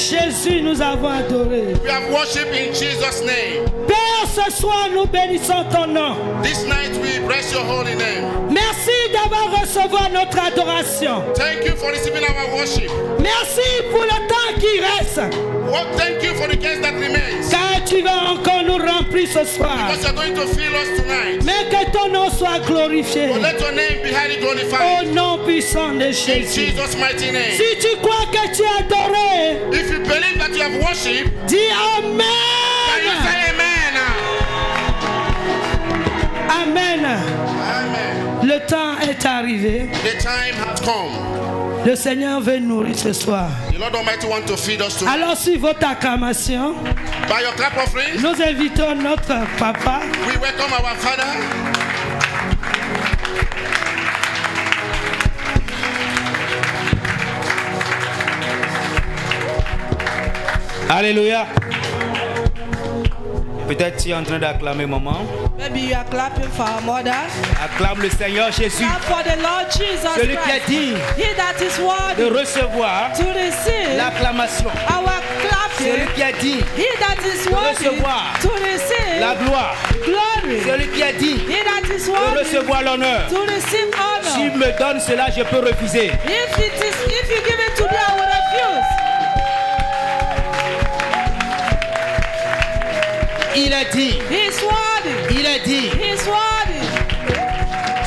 Jésus, nous avons adoré. We have worshipped in Jesus' name. Père, ce soir, nous bénissons ton nom. This night we bless your holy name. Merci d'avoir recevoir notre adoration. Thank you for receiving our worship. Merci pour le temps qui reste. Well, thank you for the guest that remains. Car tu vas encore nous remplir ce soir. Because you're going to fill us tonight. Mais que ton nom soit glorifié. Well, let your name be highly glorified. Au nom puissant de In Jésus. Jesus' mighty name. Si tu crois que tu es adoré, If you believe that you have worshipped, dis can you Amen. say amen? Amen. Amen. Le temps est arrivé. The time has come. Le Seigneur veut nous nourrir ce soir. The Lord Almighty wants to feed us tonight. Alors, sur votre acclamation, By your clap offering, nous invitons notre papa. we welcome our Father. Alléluia. Peut-être tu es en train d'acclamer maman. Maybe you are clapping for our mother. Acclame le Seigneur Jésus. Clap for the Lord Jesus Celui qui a Christ. dit He that is de worthy recevoir to receive l'acclamation. our Celui clapping. qui a dit He that is worthy recevoir to receive la gloire. glory. Celui qui a dit He that is de worthy recevoir l'honneur. to receive Si honor. me donne cela, je peux refuser. If you give it to me, I will refuse. Il a dit, He is worthy. il a dit, He is worthy.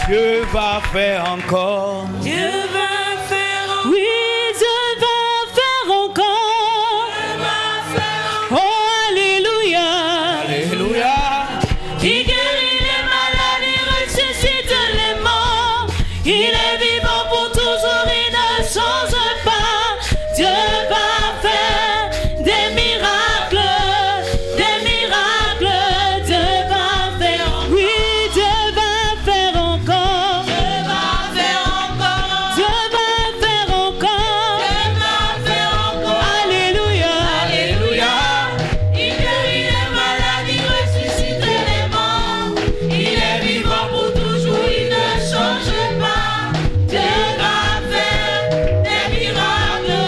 Dieu va faire encore. Dieu va faire Oui, Dieu va faire encore. Oh, Alléluia. Alléluia. Il guérit les malades, il ressuscite les morts. Il est vivant pour toujours, il ne change pas. Dieu va faire des miracles, des miracles. Dieu va faire, oui, Dieu va faire encore. Dieu va faire encore. Dieu va faire encore. Dieu va faire encore. Alléluia. Alléluia. Il guérit les malades, il ressuscite les morts. Il est vivant pour toujours, il ne change pas. Dieu va faire des miracles,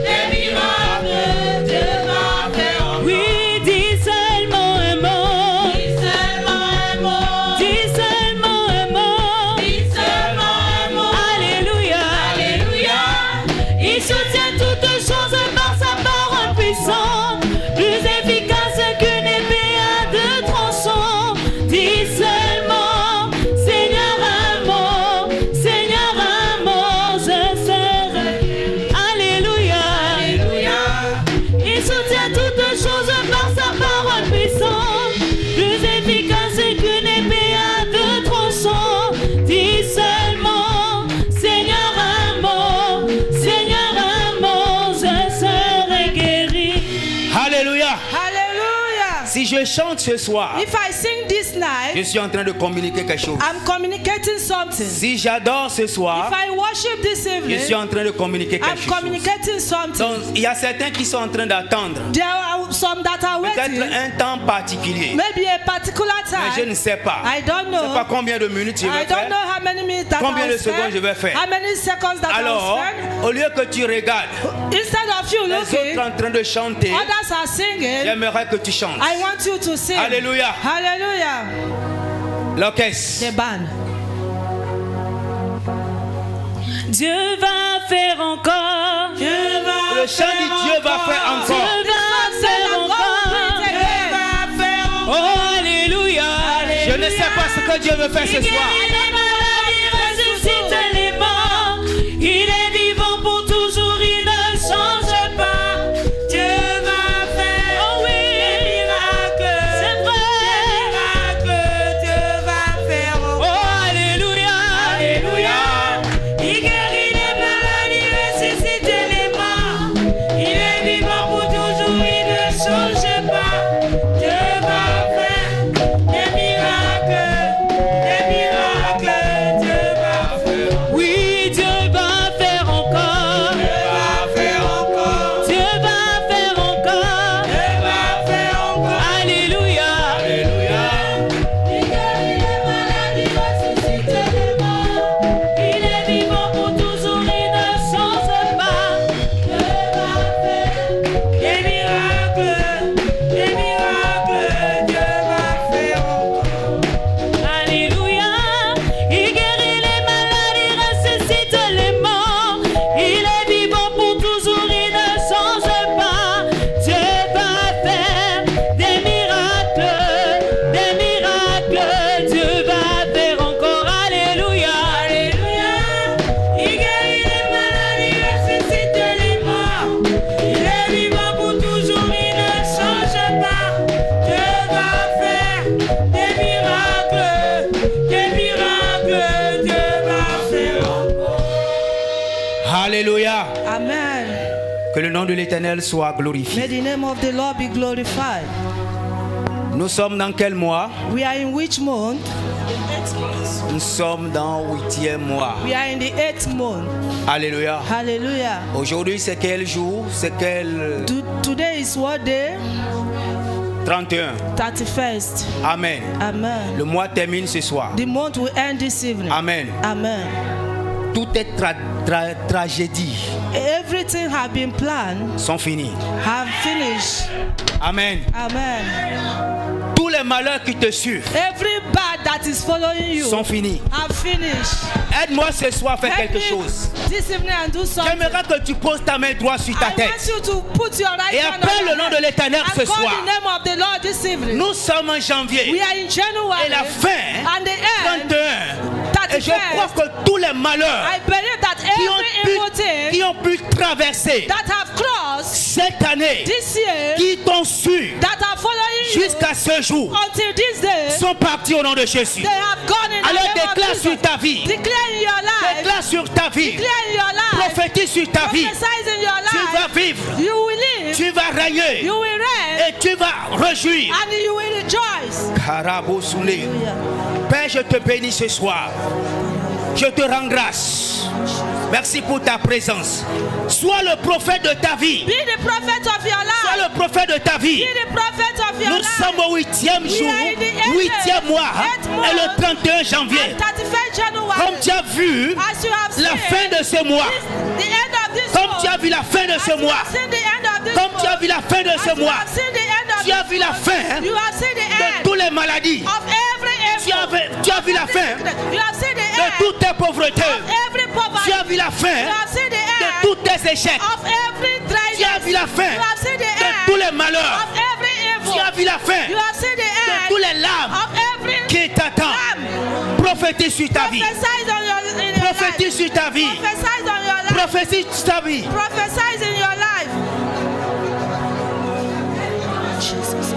des miracles. Dieu va faire. Oui, dis seulement un mot. Dis seulement un mot. Dis seulement un mot. Dis seulement un mot. Alléluia. Alléluia. Il soutient toutes choses par sa parole puissante, plus efficace qu'une épée à deux tranchants. Dis seulement, Seigneur, un mot, Seigneur, un mot, je serai. Alléluia. Alléluia. Il soutient toutes choses par sa parole puissante, plus efficace qu'une épée à deux tranchants. Dis seulement, Seigneur, un mot, Seigneur, un mot, je serai guéri. Alléluia. Hallelujah. Si je chante ce soir, If I sing this je night, suis en train de communiquer quelque chose. I'm communicating something. Si j'adore ce soir, If I worship this je evening, suis en train de communiquer I'm quelque chose. communicating something. Donc, il y a certains qui sont en train d'attendre There are some that are peut-être waiting, un temps particulier. maybe a particular Mais je ne time. sais pas. I don't Je ne sais know. pas combien de minutes je I vais don't faire. know how many minutes that Combien I de will secondes spend, je vais faire. how many seconds that I Alors, will spend. au lieu que tu regardes Instead of you les looking, autres en train de chanter, others are singing. j'aimerais que tu chantes. I want you to sing. Alléluia. Hallelujah. L'orchestre. The band. Dieu va faire encore. Le chant dit Dieu va faire encore. Dieu va faire encore. Oh, Alléluia. Je ne sais pas ce que Dieu veut faire ce soir. Il est malade, il ressuscite les morts. Il est vivant pour toujours, il ne change pas. Dieu va faire, oh oui, des miracles. C'est vrai. Des miracles, Dieu va faire. Oh, Alléluia. Alléluia. Il guérit les malades, il ressuscite les morts. Il est vivant pour toujours, il ne change pas. Dieu va faire des miracles, des miracles. Alléluia. Amen. Que le nom de l'Éternel soit May glorifié. the name of the Lord be glorified. Nous sommes dans quel mois? We are in which month? Nous sommes dans 8e mois. We are in the 8th month. Alléluia. Hallelujah. Aujourd'hui, c'est quel jour? C'est quel Today is what day? 31. 31st. Amen. Amen. Le mois termine ce soir. The month will end this evening. Amen. Amen. Toutes les tragédies Everything have been planned, sont finies. have finished. Amen. Amen. Tous les malheurs qui te suivent Every bad that is following you sont finis. have finished. Aide-moi ce soir à faire Help quelque me chose. this evening and do something. J'aimerais que tu poses ta main droite sur ta I tête want you to put your right et hand appelle on le your nom de head l'Éternel ce and call soir. the name of the Lord this evening. Nous sommes en janvier We are in January et la fin and the end 31. Et je crois que tous les malheurs I believe that every evil thing qui ont pu traverser that have crossed cette année, this year, qui t'ont su that are following you jusqu'à ce jour, until this day, sont partis au nom de Jésus. they have gone in the Alors name of déclare Jesus. sur ta vie, Declare in your life, déclare sur ta vie, declare in your life, prophétise sur ta vie. prophesize in your Tu life, vas vivre, you will live, tu vas régner you will reign, et tu vas réjouir. and you will rejoice. Karabosoulé. Père, je te bénis ce soir. Je te rends grâce. Merci pour ta présence. Sois le prophète de ta vie. Be the prophet of your Sois life. le prophète de ta vie. Be the prophet of your Nous life. sommes au 8e We jour, are in the 8e mois, eighth month, et le 31 janvier. And 31st January, Comme tu as vu as you have la seen, fin de ce mois, the end of this comme month, tu as vu la fin de as ce you mois, have seen the end of this comme tu as month, vu la fin de as ce you mois, have seen the end of tu as this vu la month, fin you have seen the de end toutes les maladies. of every evil. Tu as vu la fin You have seen the de end toutes tes pauvretés. of every poverty. Tu as vu la fin You have seen the de end tous tes échecs. of every Tu as dryness. vu la fin You have seen the de end tous les malheurs. of every evil. Tu as vu la fin You have seen the de end tous les larmes of every qui t'attendent. Prophétise sur ta vie. prophesize on your, in your Prophétise life. sur ta vie. Prophesize on your life. Prophétise sur ta vie. Prophesize in your life. Jesus.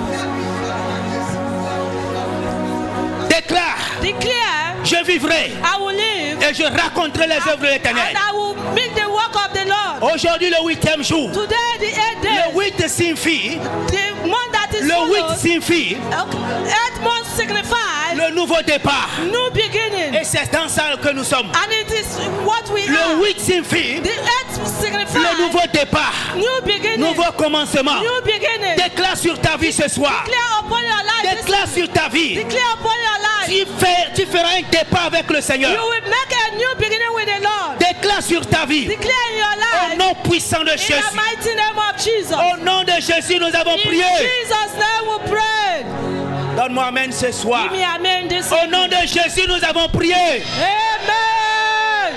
Déclare, Declare, je vivrai I will live et je raconterai les œuvres de and l'Éternel. I will make the work of the Lord. Aujourd'hui, le 8e jour. Today, the 8th day, Le 8 signifie, the month that is le 8 followed, signifie 8th month signifies le nouveau départ. new beginning. Et c'est dans ça que nous sommes. And it is what we Le are. 8 signifie The 8th signifies le nouveau départ, new beginning. nouveau commencement. New beginning. Déclare sur ta vie ce soir. Declare upon your life. Déclare sur ta vie. Declare upon your life. Tu feras un départ avec le Seigneur. You will make a new beginning with the Lord. Déclare sur ta vie. Declare in your Au life. nom puissant de In the Jésus. mighty name of Jesus. Au nom de Jésus, nous avons In prié. Jesus' name we pray. Donne-moi amen ce soir. Give me amen this Au nom de Jésus, nous avons prié. Amen.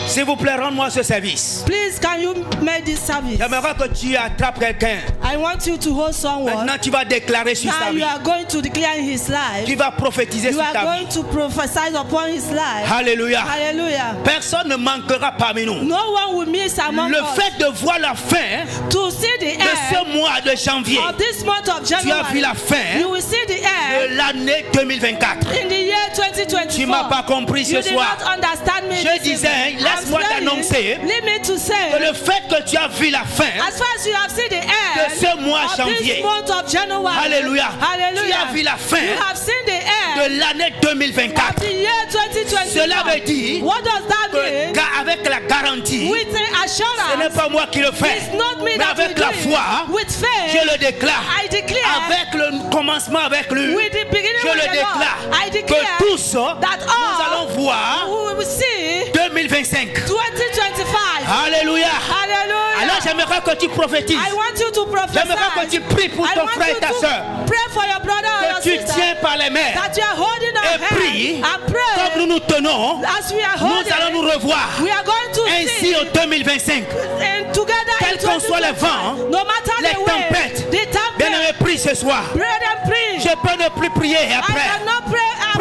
S'il vous plaît, rends-moi ce service. Please, can you make this service? J'aimerais que tu attrapes quelqu'un. I want you to hold someone. Maintenant, tu vas déclarer sur Now sa you vie. are going to declare in his life. Tu vas prophétiser You sur are ta going vie. to prophesy upon his life. Alléluia. Hallelujah. Personne ne manquera parmi nous. No one will miss among Le us fait de voir la fin to see the de end ce mois de janvier, of this month of tu as vu January. la fin You will see the de end l'année 2024. in the year 2024. Tu m'as pas compris ce You did soir. not understand me. Je this disais, evening. laisse-moi I'm saying, t'annoncer Leave me to Que say, le fait que tu as vu la fin as far as you have seen the de end ce mois of janvier, this month of January, Alléluia, hallelujah, tu as vu la fin you have seen the de end l'année of 2024. the year 2024. Cela veut dire What does that mean? qu'avec la garantie, With the ce n'est assurance, pas moi qui le fais, it's not me mais that avec will la do foi, it. With faith, je le déclare. I declare, Avec le commencement avec lui, with the beginning je with le the Lord, déclare I declare que tous that nous allons all voir who will see 2025. 2025. Alléluia. Hallelujah. Alors j'aimerais que tu prophétises. I want you to prophesy. J'aimerais que tu pries pour I ton want frère et you ta to soeur. pray for your brother or Que your tu sister. tiens par les mains. That you are holding our Et prie. hand and pray. Comme nous nous tenons, As we are nous holding, allons nous revoir. we are going to Ainsi see en 2025. and together Quels in qu'en soient les 2025, vents, no matter les the way, tempêtes, the bien aimé, tempest, prie ce soir. pray and pray. Je peux ne plus prier I après. cannot pray after.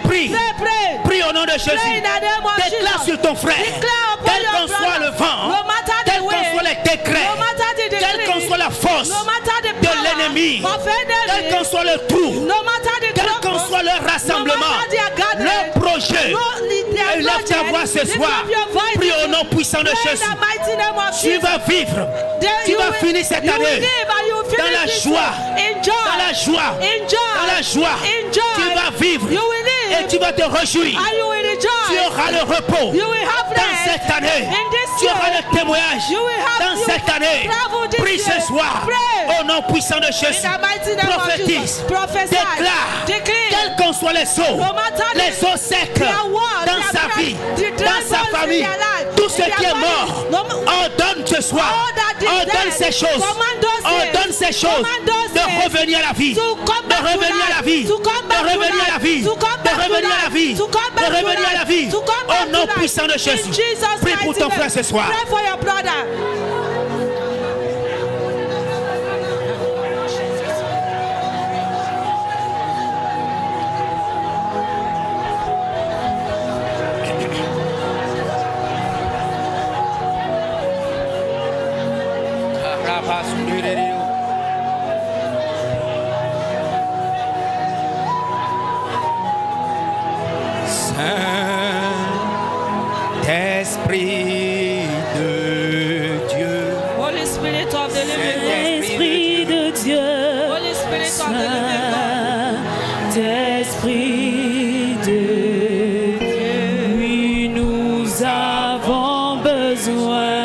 Prie. Pray. Prie au nom de Pray Jésus. in the name of Déclare Jesus. sur ton frère. Declare upon Quel your qu'en brother. soit le vent, No matter the quels qu'en way, soient les décrets, no matter the quelle decree, qu'en soit la force no matter the de power l'ennemi, of enemy, quel qu'en soit le trou, no matter the quel qu'en trouble, soit leur rassemblement, no matter their gathering, leur projet, no, their élève ta project, voix ce lift soir. up your voice Prie au in nom puissant puissant de Pray in Jésus. the mighty name of Tu Jesus. vas vivre. Then Tu you vas will- finir cette you will année live and you will finish dans la this joie. year in joy. Dans la joie. In joy. Dans la joie. In joy. Tu vas vivre. You will live. Et tu vas te réjouir. And you will rejoice. Tu auras le repos. You will have Dans rest. cette année, In this tu year. auras le témoignage. You will have- Dans you cette année, travel this prie ce year. soir. Pray. Au nom puissant de Jésus, In the mighty name of prophétise, Jesus. Prophesy. déclare, Declare. quels qu'en soient les eaux, No matter les the- eaux secs their walls, dans their sa dry- vie, the dry dans sa bones in famille, their life, tout ce in qui their est mort, body. No- ordonne ce soir, All that is ordonne dead, ces choses, command those things, ordonne ces choses command those de things revenir à la vie, to come de back to revenir à life, la vie, to come de back to revenir à la life, vie, to come de back to revenir à la life, vie, to come de back to revenir à la life, vie, to come back au nom to life. puissant de In Jésus. Jesus' Prie pour mighty ton name. frère ce soir. Pray for your brother. Saint-Esprit de Dieu, Holy Spirit of the living God. Esprit de Dieu, Holy Spirit of the living God. Saint-Esprit de Dieu, oui, nous avons besoin.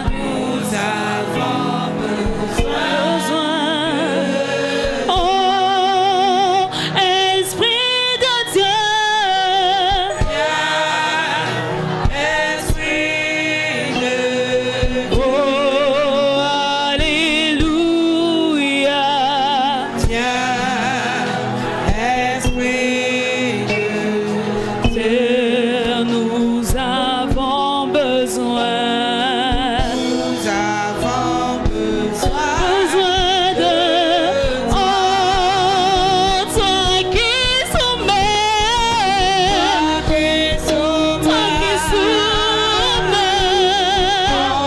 Nous avons besoin. Oh, Esprit de Dieu. Oh, Alléluia. Nous avons besoin. Besoin de oh, toi qui soumets, toi qui soumets, car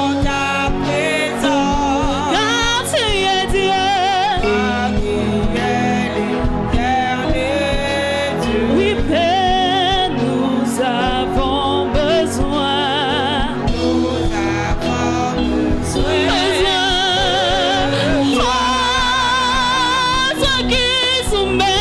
tu es Dieu. Oui, Père, nous avons besoin. Toi qui soumets,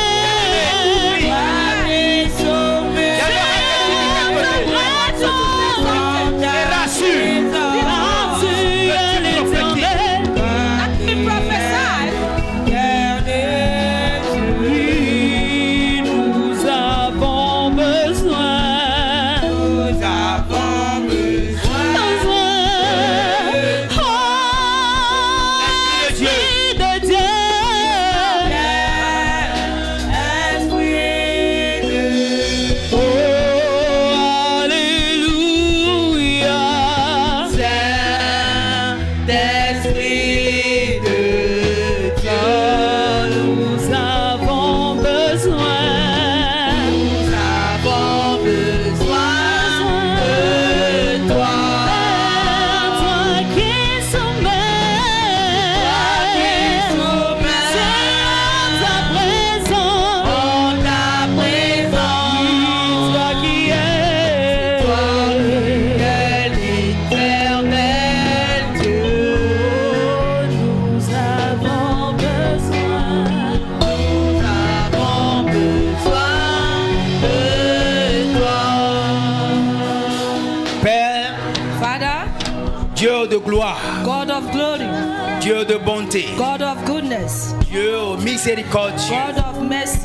rassure. car tu es l'Éternel. Let me prophesy. Oui, nous avons besoin. Oh, Esprit de Dieu. Oh, Alléluia. Saint-Esprit de Dieu, nous avons besoin. Nous avons besoin de toi. Toi qui soumets, c'est ta présence, toi qui es l'Éternel Dieu. Nous avons besoin de toi. Père, Father, Dieu de gloire, God of glory, Dieu de bonté, God of goodness, Dieu miséricordieux, God of mercy.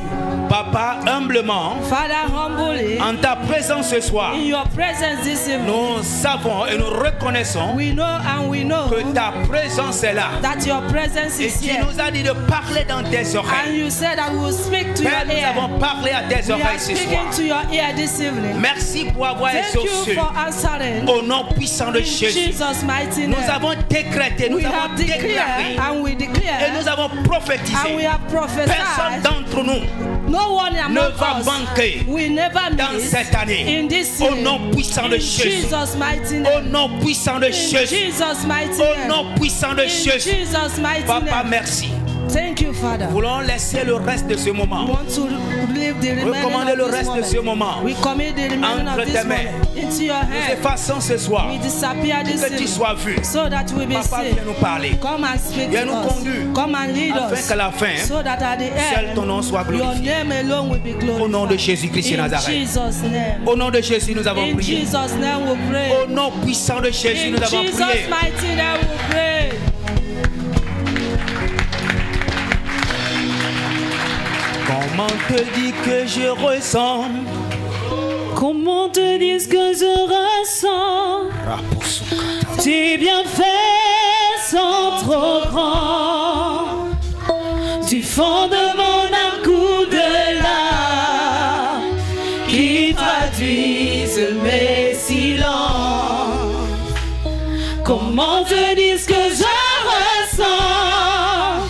Papa, humblement, Father, humbly, en ta présence ce soir, in your presence this evening, nous savons et nous reconnaissons we know and we know que ta présence est là. that your presence Et is tu here. nous as dit de parler dans tes And oreilles. you said that we will speak to Père, your nous ear. avons parlé à tes We are oreilles ce speaking soir. to your ear this evening. Merci pour avoir Thank you exaucé for answering. au nom puissant de In Jésus. Jesus' mighty Nous name. avons décrété, nous We avons have déclaré declared and we et declare nous avons and we prophétisé. have Personne prophesied. d'entre nous No one ne among va us manquer will never dans miss cette année. in this Au year. nom puissant de In Jésus. Jesus' mighty Au name. nom puissant de In Jésus. Jesus' mighty Au name. nom puissant de In Jésus. Jesus' mighty Papa, name. merci. Thank you, Father. Nous voulons laisser le reste de ce We moment. want to leave the Recommander le remainder reste of de this ce moment. moment. We commit the remainder Entre of this tes mains. moment into your Nous hands. effaçons ce soir. We disappear this Que tu evening sois vu. so that we be Papa, saved. viens nous parler. Come and speak Viens to nous us. conduire. Come and lead Afin us. qu'à la fin, So that at the seul ton nom end, soit your glorifié. name alone will be glorified. Au nom de Jésus-Christ de In Nazareth. Jesus' name. Au nom de Jésus, nous avons In prié. Jesus' name we pray. Au nom puissant de Jésus, In nous avons Jesus' prié. mighty name we pray. Comment te dire que je ressens? Comment te dire ce que je ressens? Tes bienfaits sont trop grands. Du fond de mon âme coule de larmes qui traduisent mes silences. Comment te dire ce que je ressens?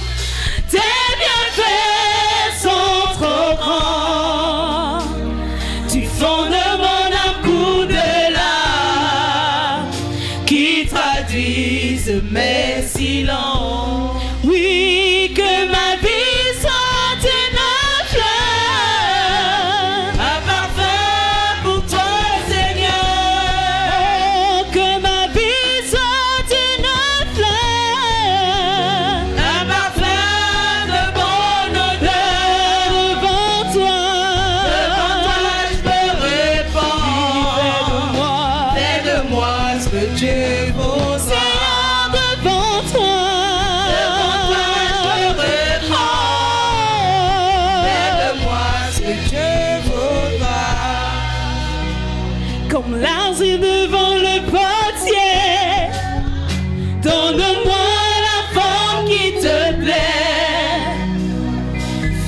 Tes bienfaits sont trop grands. Du fond de mon âme coule de larmes qui traduisent mes silences. Oui, que ma vie soit une fleur, un parfum pour toi, Seigneur. Oh, que ma vie soit une fleur, un parfum de bonne odeur devant toi. Devant toi, je me répands. Fais de moi ce que tu voudras. Seigneur, devant toi. Comme l'argile devant le potier, donne-moi la forme qui te plaît.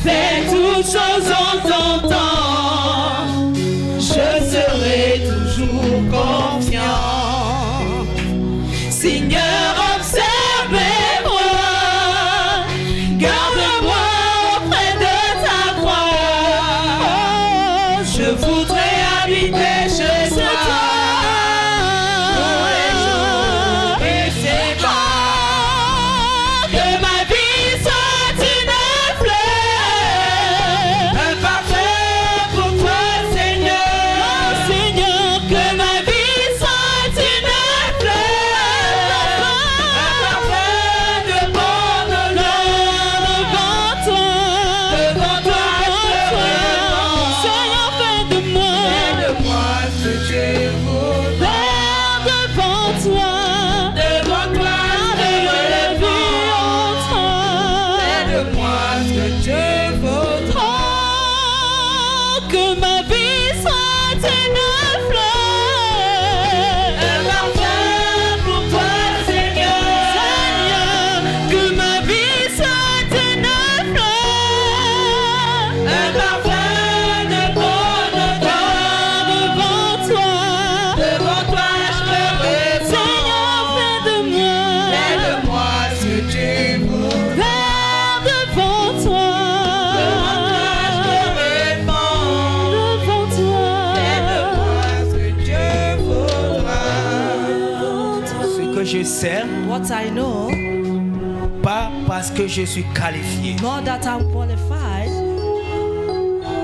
Fais toutes choses en ton temps, je serai toujours confiant. Seigneur, observe mes voies, garde-moi auprès de ta croix. Oh, je voudrais habiter chez toi tous les jours et c'est pas que ma vie soit une fleur, un parfum pour toi, Seigneur. Oh, Seigneur, que ma vie soit une fleur, un parfum de bonne odeur devant toi. Devant toi, Seigneur, fais de moi ce que tu voudras. Devant toi, avec la vie en toi. Fais de moi ce que tu voudras. Oh, que ma vie soit une fleur, un parfum pour toi, Seigneur. Seigneur, que ma vie soit une fleur, un parfum de bonne odeur devant toi. Devant toi, je me répands. Seigneur, fais de moi ce que tu voudras. Devant toi, je me répands. Devant toi, fais de moi ce que tu voudras. Ce que je sais, What I know, pas parce que je suis qualifié, not that I'm qualified,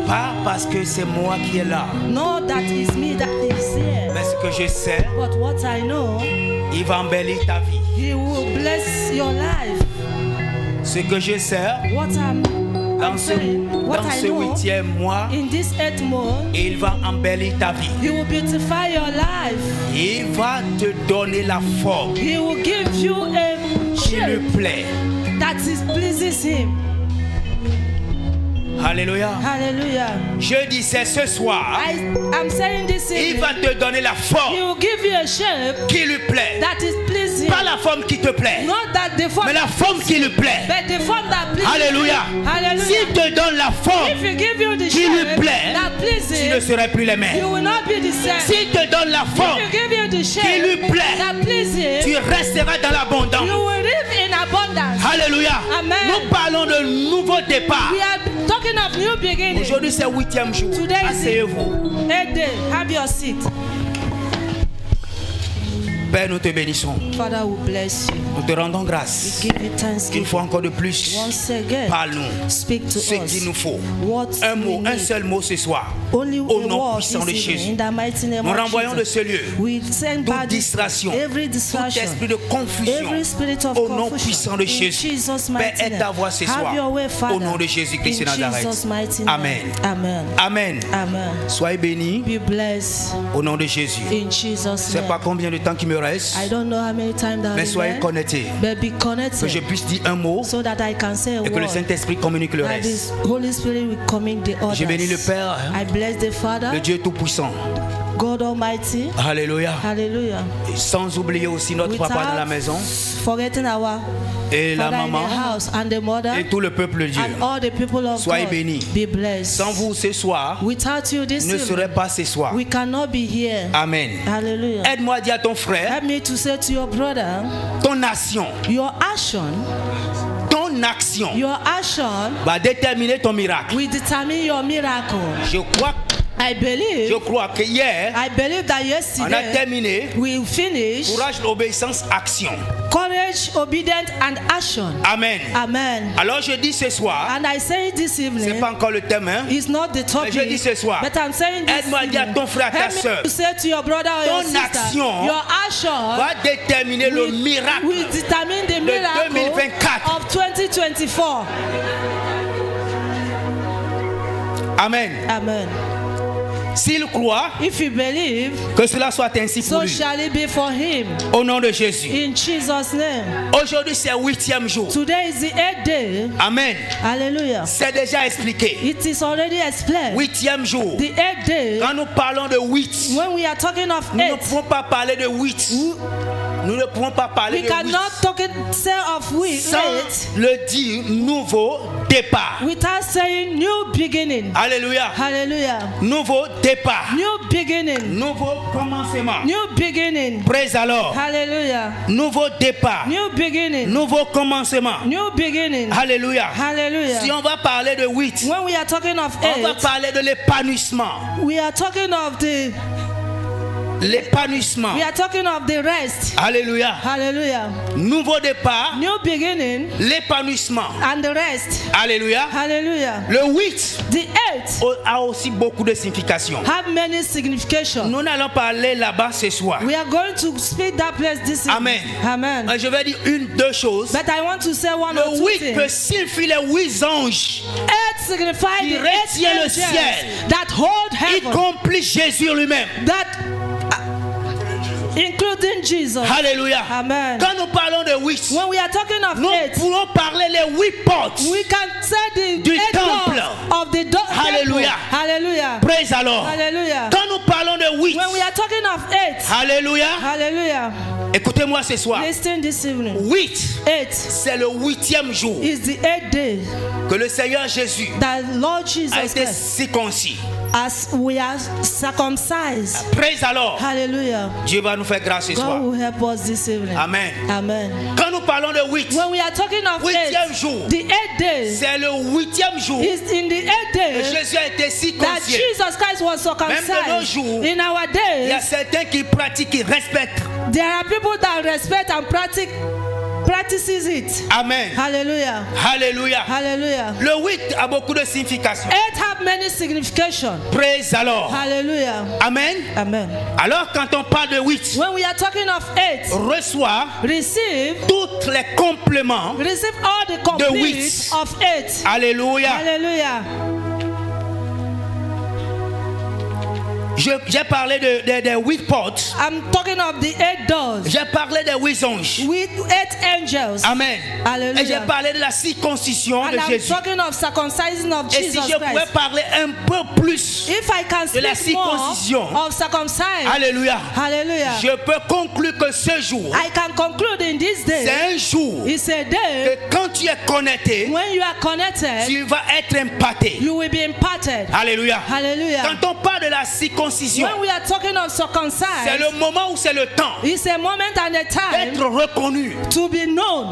pas parce que c'est moi qui est là, not that it's me that is here, mais ce que je sais, but what I know, il va embellir ta vie. He will bless your life. Ce que je sais, What I'm dans ce saying, what I know, 8e mois, in this 8th month, il va embellir ta vie. He will beautify your life. Il va te donner la forme He will give you a qui lui shape plaît. that pleases Him. Alléluia. Hallelujah. Je disais ce soir, I'm saying this il evening, va te donner la He forme will give you a shape qui lui plaît. that is pleasing. Pas la forme qui te plaît, Not that the form, mais la forme qui lui plaît. but the form that pleases. Alléluia. Hallelujah. S'il te donne la forme If He give you the qui lui shape plaît, that pleases, tu ne seras plus les you mêmes. will not be the same. S'il te donne la forme If He give you the qui shape lui plaît, that pleases, tu resteras dans l'abondance. you will live in abundance. Alléluia. Amen. Nous parlons de nouveau départ. We are talking of new beginning. Aujourd'hui, c'est 8e jour. Today is Asseyez-vous. 8th day. Have your seat. Père, nous te bénissons. Father, we bless you. Nous te rendons We grâce. give you Une thanksgiving. fois encore de plus, Once again, parle-nous speak to ce qu'il nous us. faut. What Un we mot, un need. seul mot ce soir. Only a Au nom word puissant de this evening, Jésus. in the mighty name Nous of renvoyons de Jesus. ce lieu We send toute back distraction, every tout distraction, esprit de confusion. every spirit of Au nom confusion. puissant de In Jésus. Jesus' Père, mighty aide ta name. voix ce Have soir. your way, Father. Au nom de Jésus-Christ de In Nazareth. Jesus' mighty name. Amen. Amen. Amen. Amen. Soyez bénis Be blessed au nom de Jésus. in Jesus' Je ne sais pas name. combien de temps qu'il me reste, I don't know how many times that mais soyez remain, connectés. but be Que je connected puisse dire un mot so that I can say a et que le word. Saint-Esprit communique le That reste. this Holy Spirit will commit the others. Je bénis le Père, I bless the Father, le Dieu Tout-Puissant. God Almighty. Alléluia. Hallelujah. Et sans oublier aussi notre papa dans la maison forgetting our et la father in maman the house and the mother et tout le peuple de Dieu. and all the people of Soyez God. bénis. Be blessed. Sans vous ce soir, Without you this ne evening, serait pas ce soir. we cannot be here. Amen. Hallelujah. Aide-moi à dire à ton frère, Help me to say to your brother, ton action your action va déterminer ton miracle. will determine your miracle. I Je crois que hier, believe that on a yesterday terminé we finished courage, l'obéissance, action. courage, obedience, and action. Amen. Amen. Alors je dis ce soir, And I say this c'est evening, pas encore le thème, hein? it's not the topic, Mais je dis ce soir, but I'm saying this aide-moi à dire à evening, ton frère, ta help me sœur, to say to your brother or your ton sister, action your action va déterminer le miracle. will determine the miracle 2024. of 2024. Amen. Amen. S'il croit, If you believe, que cela soit ainsi pour so lui. shall it be for him. Au nom de Jésus. In Jesus' name. Aujourd'hui, c'est le 8e jour. Today is the 8th day. Amen. Hallelujah. C'est déjà expliqué. It is already explained. 8e jour. The 8th day, Quand nous parlons de 8, when we are talking of nous ne 8, pouvons pas parler de 8. Nous ne pouvons pas parler we de 8 cannot say of sans 8 le dire nouveau départ. without saying new beginning. Alléluia. Hallelujah. Nouveau départ. New beginning. Nouveau commencement. New beginning. Praise alors. Hallelujah. Nouveau départ. New beginning. Nouveau commencement. New beginning. Alléluia. Hallelujah. Si on va parler de 8, When we are talking of on va 8, parler de l'épanouissement. we are talking of the L'épanouissement. rest. Alléluia. Hallelujah. Nouveau départ. New beginning L'épanouissement. and the rest. Alléluia. Hallelujah. Le 8 The 8 a aussi beaucoup de signification. have many significations. Nous allons parler là-bas ce soir. We are going to speak that place this evening. Amen. Amen. Je vais dire deux choses. But I want to say one or Le two 8 peut things. signifier les 8 anges, 8 signifies qui the 8 retient le angels ciel, that hold y heaven, compris Jésus lui-même. that including Jesus. Alléluia. Amen. Quand nous parlons de 8, When we are talking of nous 8, pourrons parler les 8 portes. we can say the Du 8 temple. doors of the temple. Hallelujah. Hallelujah. Praise alors. Hallelujah. Quand nous parlons de 8, When we are talking of 8, Alléluia. hallelujah. Écoutez-moi ce soir. Listen this evening. 8, 8 c'est le 8e jour is the 8th day que le Seigneur Jésus that Lord a Jesus été Christ, circoncis. as we are circumcised. Praise alors. Hallelujah. Dieu va nous faire grâce ce soir. God will help us this evening. Amen. Amen. Quand nous parlons de 8, When we are talking of 8e 8, jour, the 8th day c'est le 8e jour is in the 8th que day Jésus a été that circoncis. Jesus Christ was Même de nos circumcised. jours, In our Il y a days, certains qui pratiquent, qui respectent. there are people that respect and practices it. Amen. Hallelujah. Alléluia. Hallelujah. Le 8 a beaucoup de signification. 8 have many significations. Praise alors. Hallelujah. Amen. Amen. Alors quand on parle de 8, When we are talking of 8, reçoit receive tous les compléments. all the complete 8. of 8. Alléluia. Hallelujah. J'ai parlé des 8 portes. I'm talking of the 8 doors J'ai parlé des 8 anges. with 8 angels. Amen. Hallelujah. Et j'ai parlé de la circoncision And de I'm Jésus. talking of circumcising of Et si Jesus je pouvais Christ. parler un peu plus, If I can de la speak more circoncision. of circumcision, Alléluia, hallelujah, je peux conclure que ce jour, I can conclude in this day, c'est un jour it's a day que quand tu es connecté, when you are connected, tu vas être impacté. you will be imparted. Alléluia. Hallelujah. Quand on parle de la circoncision, When we are talking of c'est circumcised, le moment où c'est le temps it's a moment and a time d'être reconnu. to be known.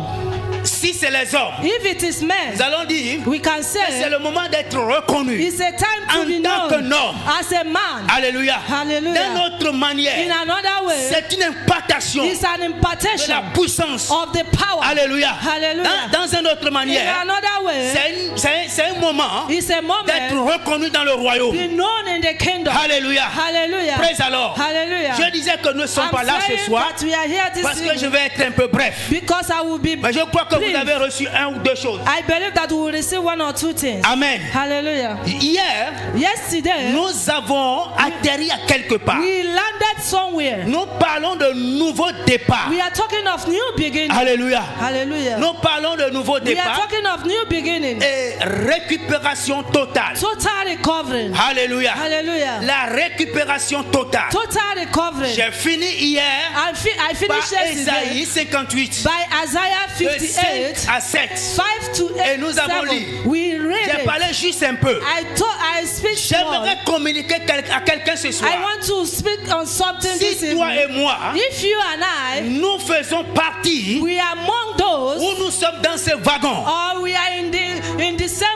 Si c'est les hommes, If it is men, nous allons dire we can que c'est say le moment d'être reconnu it's a time to en be tant known qu'un homme. as a man. Alléluia. Hallelujah. D'une autre In manière, another way, c'est une impartation is an de la impartation puissance. of the power. Alléluia. Hallelujah. Dans une autre In manière, another way, c'est un moment it's a d'être moment reconnu dans le royaume. be known in the kingdom. Alléluia. Hallelujah. Praise alors. Hallelujah. Je disais que nous ne sommes I'm pas là ce saying soir that we are here this parce que je evening vais être un peu bref. because I will be Mais je crois que vous brief. avez reçu un ou deux choses. I believe that we will receive one or two things. Amen. Hallelujah. Hier, Yesterday, nous avons atterri à quelque part. we landed somewhere. Nous parlons de nouveau départ. We are talking of new beginning. Alléluia. Hallelujah. Nous parlons de nouveau We are départ talking of new beginning. et récupération totale. Total recovery. Alléluia. Hallelujah. La récupération totale. Total recovery. J'ai fini hier I finished par yesterday Ésaïe 58, by Isaiah de 5 58, à 7. 5 to 8. Et nous avons lu. We read J'ai it. parlé juste un peu. I speak small. J'aimerais communiquer à quelqu'un ce soir. I want to speak on something this Si toi evening. et moi, If you and I, nous faisons partie we are among those, où nous sommes dans ces wagons, or we are in the same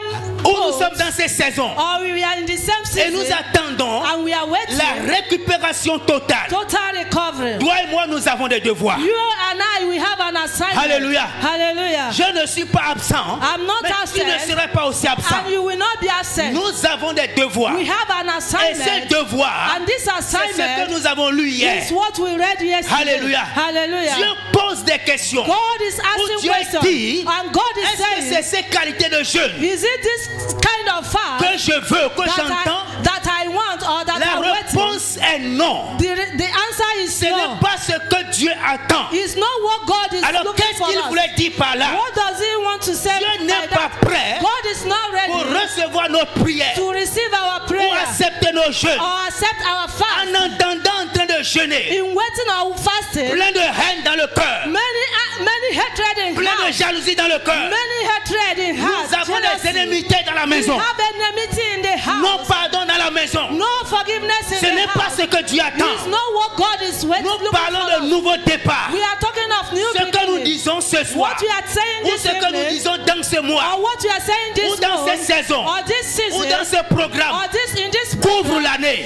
où nous boat, sommes dans ces saisons, or we are in the same et nous season, attendons and we are waiting. la récupération totale. Total recovery. Toi et moi, nous avons des devoirs. You and I, we have an assignment. Alléluia. Hallelujah. Je ne suis pas absent, I'm not mais tu ne absent, serais pas aussi absent. and you will not be absent. Nous avons des devoirs. We have an Et ces assignment, devoirs, and this c'est ce que assignment nous avons lu hier. is what we read yesterday. Alléluia. Hallelujah. Dieu pose des questions. God is asking Dieu questions, dit, and God is est-ce que c'est saying, ces qualités de jeûne is it this kind of fast que je veux, que j'entends? that I want or that La I'm waiting? réponse est non. The answer is Ce no. n'est pas ce que Dieu attend. It's not what God is Alors looking qu'est-ce for qu'il us. voulait dire par là? What does He want to say Dieu by n'est pas that? prêt God is not pour ready recevoir notre prière, to receive our pour prayer accepter nos jeûnes. or accept our En fast. entendant en train de jeûner, In waiting or fasting, plein de haine dans le cœur, many hatred in plein de heart, jalousie dans le cœur. many hatred in heart. Nous avons des jealousy. ennemis dans la We maison. have enmity in the Non house. pardon dans la maison. No forgiveness in Ce n'est the pas house. ce que Dieu attend. It's not what God is waiting Nous looking parlons for de us. nouveau départ. We are talking of new Ce que nous beginning. disons ce soir, What we are saying ou this ce que nous evening, disons dans ce mois, or what we are saying ou this dans month, cette saison, or this season, ou dans ce programme, or in this couvre l'année.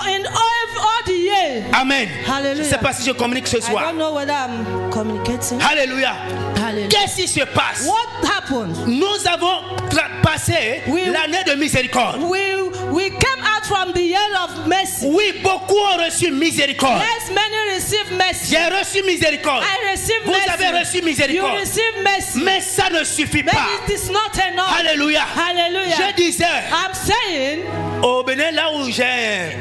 in all the year. Amen. Hallelujah. Je ne sais pas si je communique ce I soir. don't know whether I'm communicating. Alléluia. Hallelujah. Qu'est-ce qui se passe? What happened? Nous avons passé We- l'année de miséricorde. We came out from the year of mercy. Oui, beaucoup ont reçu miséricorde. Yes, many received mercy. J'ai reçu miséricorde. I received Vous mercy. avez reçu You miséricorde. received mercy. Mais ça ne suffit But pas. it is not enough. Alléluia. Hallelujah. Je disais I'm saying au Bénin, là où j'ai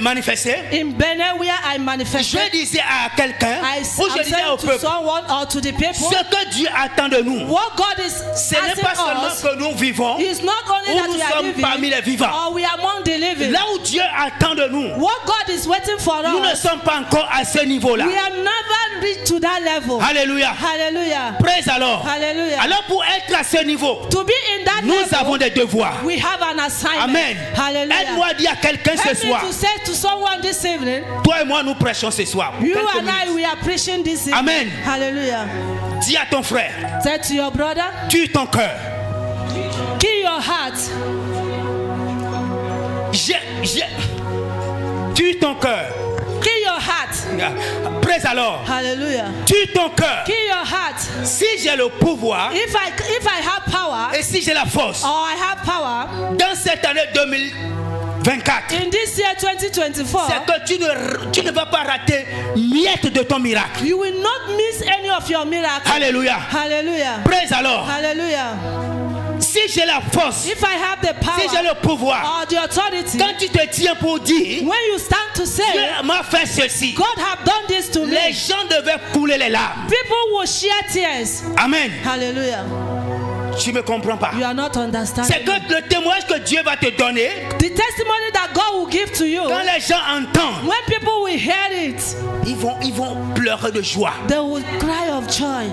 manifesté, in Benin where I manifested, je disais à quelqu'un, I'm ou je disais au saying to peuple, someone or to the people, ce que Dieu attend de nous, what God is ce n'est asking pas seulement us que nous vivons, is not only où that nous we are sommes parmi living les vivants. or we are among the living. Là où Dieu attend de nous, What God is waiting for nous ne us, sommes pas encore à ce niveau-là. we have never reached to that level. Alléluia. Hallelujah. Praise alors. Hallelujah. Alors pour être à ce niveau, To be in that nous level, avons des devoirs. we have an assignment. Amen. Hallelujah. Aide-moi à dire à quelqu'un ce Help me soir. to say to someone this evening, Toi et moi, nous prêchons ce soir. you Quelques and I, minutes. we are preaching this evening. Amen. Hallelujah. Dis à ton frère, Say to your brother, tue ton cœur. kill your heart. Tue ton cœur. Kill your heart. Praise alors. Hallelujah. Tue ton cœur. Kill your heart. Si j'ai le pouvoir If I have power et si j'ai la force, or I have power dans cette année 2024, in this year 2024, c'est que tu ne vas pas rater miette de ton miracle. you will not miss any of your miracles. Alléluia. Hallelujah. Praise alors. Hallelujah. Si j'ai la force, If I have the si j'ai power le pouvoir, or the authority, quand tu te tiens pour dire, when you stand to say, Dieu m'a fait ceci, God have done this to les me, gens devaient couler les larmes. people will shed tears. Amen. Hallelujah. Tu me comprends pas? You are not C'est understanding. que le témoignage que Dieu va te donner, The testimony that God will give to you, quand les gens entendent, when people will hear it, ils vont pleurer de joie. they will cry of joy.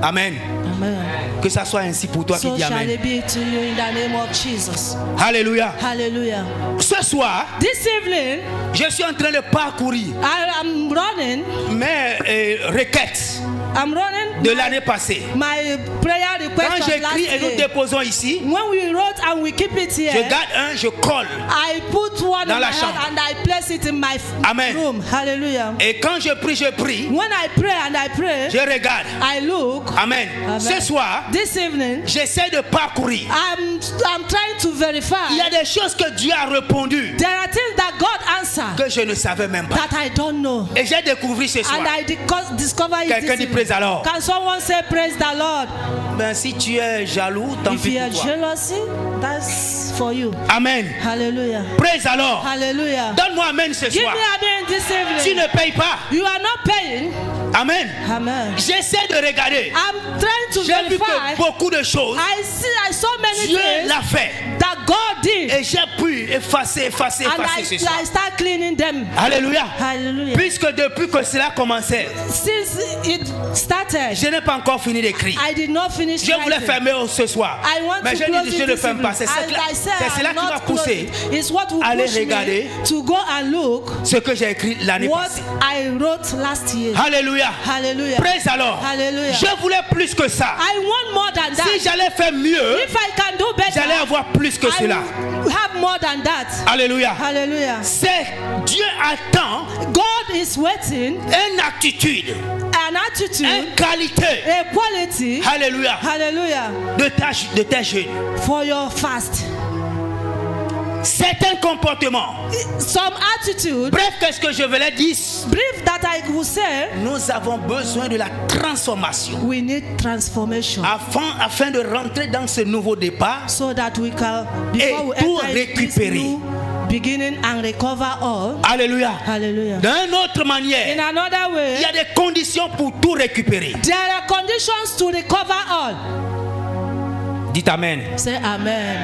Amen. Amen. Que ça soit ainsi pour toi qui So dis shall Amen. it be to you in the name of Jesus. Alléluia. Hallelujah. Ce soir, This evening, je suis en train de parcourir I am running. mes requêtes I'm running de l'année passée. my prayer request Quand of last j'écris et nous year. déposons ici, When we wrote and we keep it je here, garde un, je colle. I put one dans in la my chambre. hand and I place it in my Amen. room. Hallelujah. Et quand je prie, When I pray and I pray, je regarde. I look. Amen. Amen. Ce soir, This evening, j'essaie de parcourir. I'm trying to verify. Il y a des choses que Dieu a répondu There are things that God answered que je ne savais même pas. that I don't know. Et j'ai découvert ce soir. And I discover it Quelqu'un this dit evening. praise alors. Can someone say praise the Lord? Ben, si tu es jaloux, tant If pis you are pour toi. jealousy, that's for you. Amen. Hallelujah. Praise alors. Hallelujah. Donne-moi amen ce Give me soir. amen this Tu evening. ne payes pas. You are not paying. Amen. Amen. J'essaie de regarder. I'm trying to J'ai vu que verify. beaucoup de choses, I saw many Dieu things l'a fait. that God did. Et j'ai pu effacer And ce soir. I start cleaning them. Alléluia. Hallelujah. Puisque depuis que cela commençait, Since it started, je n'ai pas encore fini d'écrire. I did not finish Je voulais writing. fermer ce soir. I want Mais to je close dis, it je ne this ferme pas. evening. C'est And I said, cela I'm qui va not closing. pousser. It's what will Aller push regarder me to go and look ce que j'ai écrit l'année what passée. I wrote last year. Alléluia. Hallelujah. Praise alors. Hallelujah. Je voulais plus que ça. I want more than that. Si j'allais faire mieux, If I can do better, j'allais avoir plus que I cela. will have more than that. Alléluia. Hallelujah. C'est Dieu attend God is waiting une attitude, an attitude, une qualité. a quality. Alléluia. Hallelujah. De tes jeunes. For your fast. Certains comportements. Some attitude. Bref, qu'est-ce que je voulais dire? Brief that I will say. Nous avons besoin de la transformation. We need transformation. Afin de rentrer dans ce nouveau départ. So that we can, Et before we tout enter this récupérer. new beginning and recover all. Alléluia. Hallelujah. D'une autre In manière, another il way, y a des conditions pour tout récupérer. there are conditions to recover all. Dites amen. Say amen.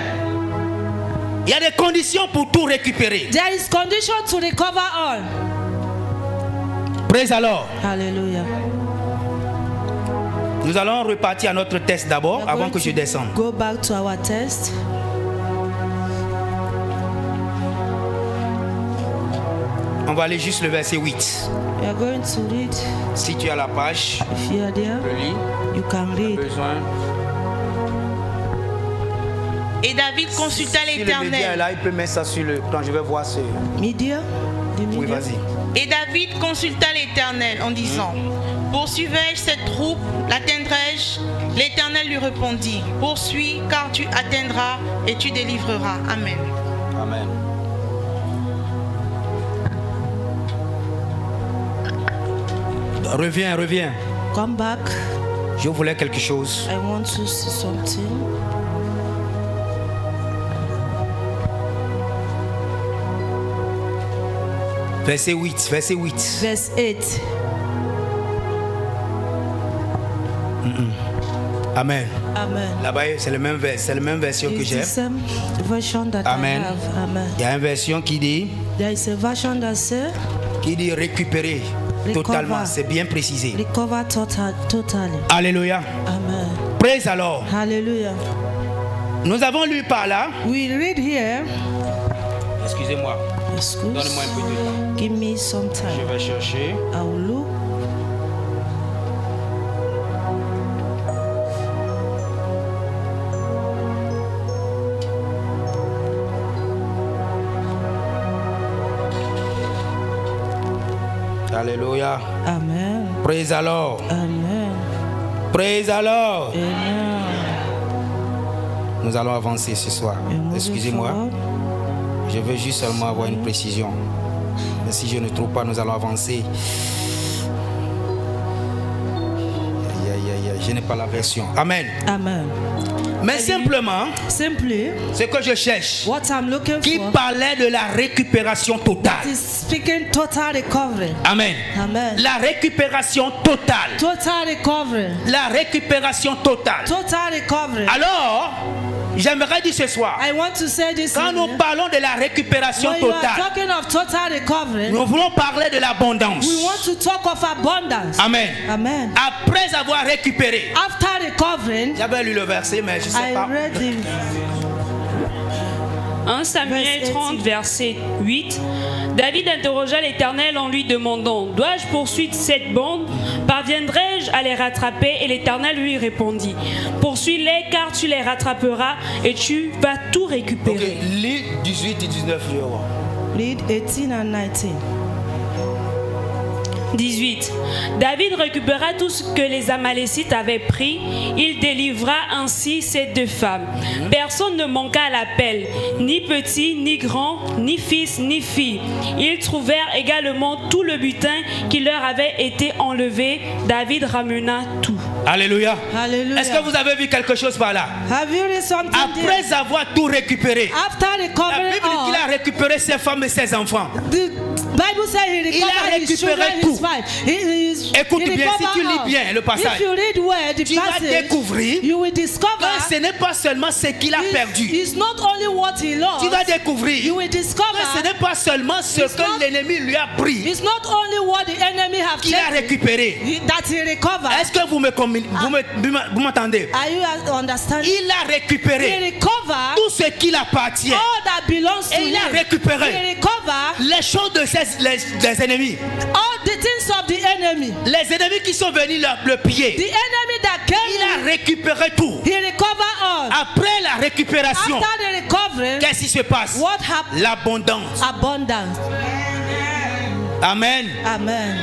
Il y a des conditions pour tout récupérer. There is condition to recover all. Praise alors. Hallelujah. Nous allons repartir à notre test d'abord We are avant going que je to descende. Go back to our test. On va aller juste le verset 8. We are going to read. Si tu as la page, If you are there, je lis. you can read. Besoin. Et David consulta Si le média est l'Éternel. là, il peut mettre ça sur le. Quand je vais voir ce. Media? The Oui, media? vas-y. Et David consulta l'Éternel en disant, poursuivrai-je cette troupe, l'atteindrai-je? L'Éternel lui répondit, poursuis, car tu atteindras et tu délivreras. Amen. Amen. Reviens. Come back. Je voulais quelque chose. I want to see something. Verset 8. Verse 8. Amen. Amen. Là-bas, c'est le même version que It's j'ai. the same version that Amen. I have. Amen. Il y a une version qui dit There is a version that says récupérer Recover. totalement. C'est bien précisé. recover totally. Alléluia. Amen. Praise alors. Hallelujah. Nous avons lu par là. We read here. Excusez-moi. Excuse. Donnez-moi un peu de temps. Give me some Je time. vais chercher. I will look. Alléluia. Amen. Praise alors. Amen. Praise alors. Amen. Nous allons avancer ce soir. And moving Excusez-moi. forward. Je veux juste seulement avoir une précision. Mais si je ne trouve pas, nous allons avancer. Je n'ai pas la version. Amen. Amen. Mais simplement, Simply, ce que je cherche, what I'm looking qui for parlait de la récupération totale. is speaking total recovery. Amen. Amen. La récupération totale. Total recovery. La récupération totale. Total recovery. Alors, j'aimerais dire ce soir, I want to say this. quand nous evening, parlons de la récupération when you are totale, talking of total recovery, nous voulons parler de l'abondance. we want to talk of abundance. Amen. Amen. Après avoir récupéré, After recovering, j'avais lu le verset, mais je ne sais I pas. read the 1 Samuel Verse 30, verset 8. David interrogea l'Éternel en lui demandant, dois-je poursuivre cette bande? Parviendrai-je à les rattraper? Et l'Éternel lui répondit, poursuis-les car tu les rattraperas et tu vas tout Ok, récupérer. lis 18 et 19 euros. Read 18 and 19. 18. David récupéra tout ce que les Amalécites avaient pris. Il délivra ainsi ces deux femmes. Personne ne manqua à l'appel, ni petit, ni grand, ni fils, ni fille. Ils trouvèrent également tout le butin qui leur avait été enlevé. David ramena tout. Alléluia. Hallelujah. Est-ce que vous avez vu quelque chose par là? Have you read something there? Après avoir tout récupéré, After la recovering Bible dit qu'il a all, récupéré ses femmes et ses enfants. the Bible says he Il a recovered his récupéré children, tout. his wife. Écoute bien, si tu lis bien le passage, If you read well the tu vas passage, découvrir you will discover que ce n'est pas seulement ce qu'il a perdu. it's not only what he lost. Tu vas découvrir You will discover que ce n'est pas seulement ce It's que not- l'ennemi lui a pris it's not only what the enemy have qu'il a taken, récupéré. that he recovered. Est-ce que vous m'entendez? Are you understanding? Il a He récupéré recovered tout ce qui appartient. all that belongs to Et il a him. récupéré He recovered les choses de des ennemis. all the things of the enemy. Les ennemis qui sont venus le The piller. enemy that Il came, a récupéré tout. he recovered all. Après la récupération, After the recovery, qu'est-ce qui se passe? what happened? L'abondance. Abundance. Amen. Amen.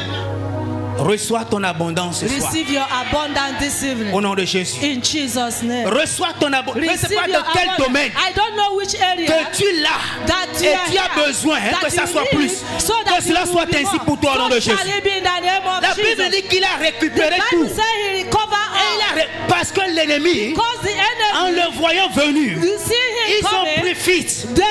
Reçois ton abondance ce soir. Receive your abundance this evening. Au nom de Jésus. In Jesus' name. Reçois ton abondance. Je ne sais Receive pas your dans quel abundance. domaine I don't know which area que tu l'as. that Et you are tu as here, besoin that que ça you soit need, plus. so Que that cela it will soit be ainsi more. pour toi au nom de So Jésus. shall it be in the name of La Bible Jesus. dit qu'il a The récupéré Bible tout. says he recovered all. Parce que l'ennemi, Because the en enemy, le voyant venu, you see him ils ont coming, pris fuite. they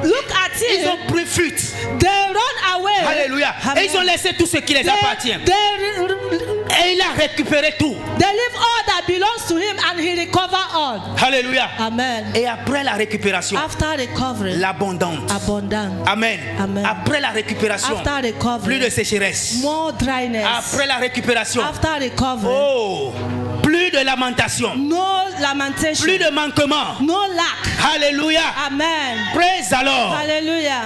look at Ils him, ont pris fuite. they run away. Alléluia. Et ils ont laissé tout ce qui les appartient. Et il a récupéré tout. They leave all that belongs to him and he recover all. Alléluia. Amen. Et après la récupération, After recovery, l'abondance. abundance. Amen. Amen. Après la récupération, After recovery, plus de sécheresse. more dryness. Après la récupération, After recovery, oh, plus de lamentation, no lamentation, plus de manquement. no lack. Alléluia. Amen. Praise alors. Hallelujah.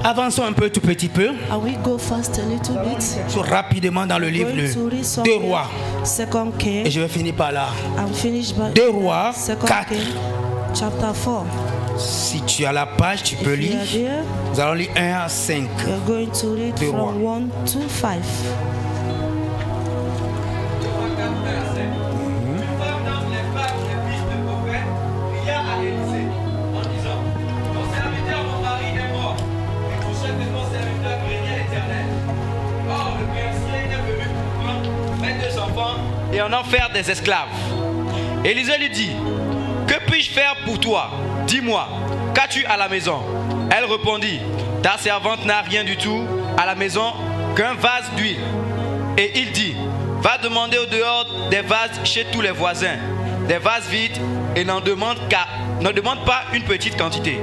Avançons un peu, tout petit peu. I will go fast a little bit. Sur rapidement dans le livre Going to read de something. 2 Rois. Second Et King. je vais finir par là. I'm finished by 2 Rois Second 4. King, chapter 4. Si tu as la page, tu peux If you lire. are there, Nous allons lire 1 à 5. we're going to read Deux from 1 to 5. Et en faire des esclaves. Élisée lui dit: que puis-je faire pour toi? Dis-moi, qu'as-tu à la maison? Elle répondit: ta servante n'a rien du tout à la maison qu'un vase d'huile. Et il dit: va demander au dehors des vases chez tous les voisins, des vases vides, et n'en demande pas une petite quantité.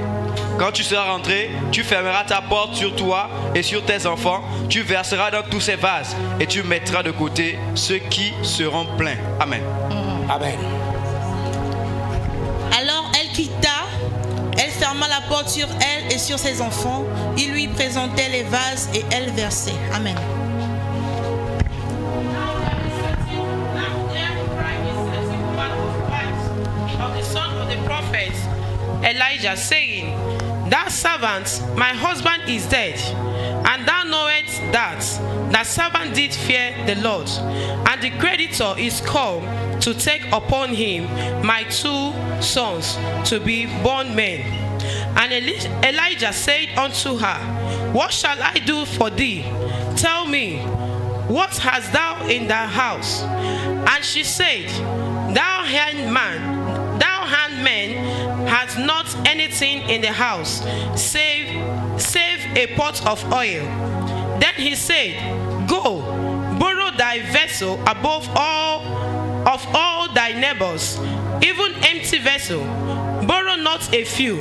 Quand tu seras rentré, tu fermeras ta porte sur toi et sur tes enfants, tu verseras dans tous ces vases et tu mettras de côté ceux qui seront pleins. Amen. Amen. Alors elle quitta, elle ferma la porte sur elle et sur ses enfants. Il lui présentait les vases et elle versait. Amen. Of the son of the prophet Elijah, saying, thou servant, my husband is dead, and thou knowest that servant did fear the Lord, and the creditor is come to take upon him my 2 sons to be born men. And Elijah said unto her, what shall I do for thee? Tell me, what hast thou in thy house? And she said, thou handmaid has not anything in the house, save a pot of oil. Then he said, go, borrow thy vessel above all of all thy neighbors, even empty vessel, borrow not a few.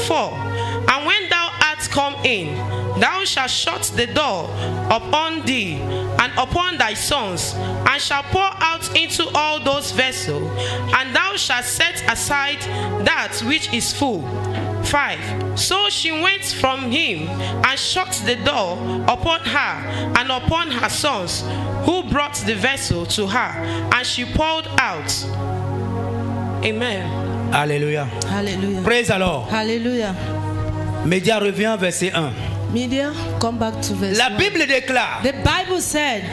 4. And when thou art come in, thou shalt shut the door upon thee and upon thy sons, and shalt pour out into all those vessels, and thou shalt set aside that which is full. 5. So she went from him and shut the door upon her and upon her sons, who brought the vessel to her, and she poured out. Amen. Alléluia. Hallelujah. Praise alors. Hallelujah. Média revient verset 1. Media, come back to verse La 1. Bible déclare, The Bible said,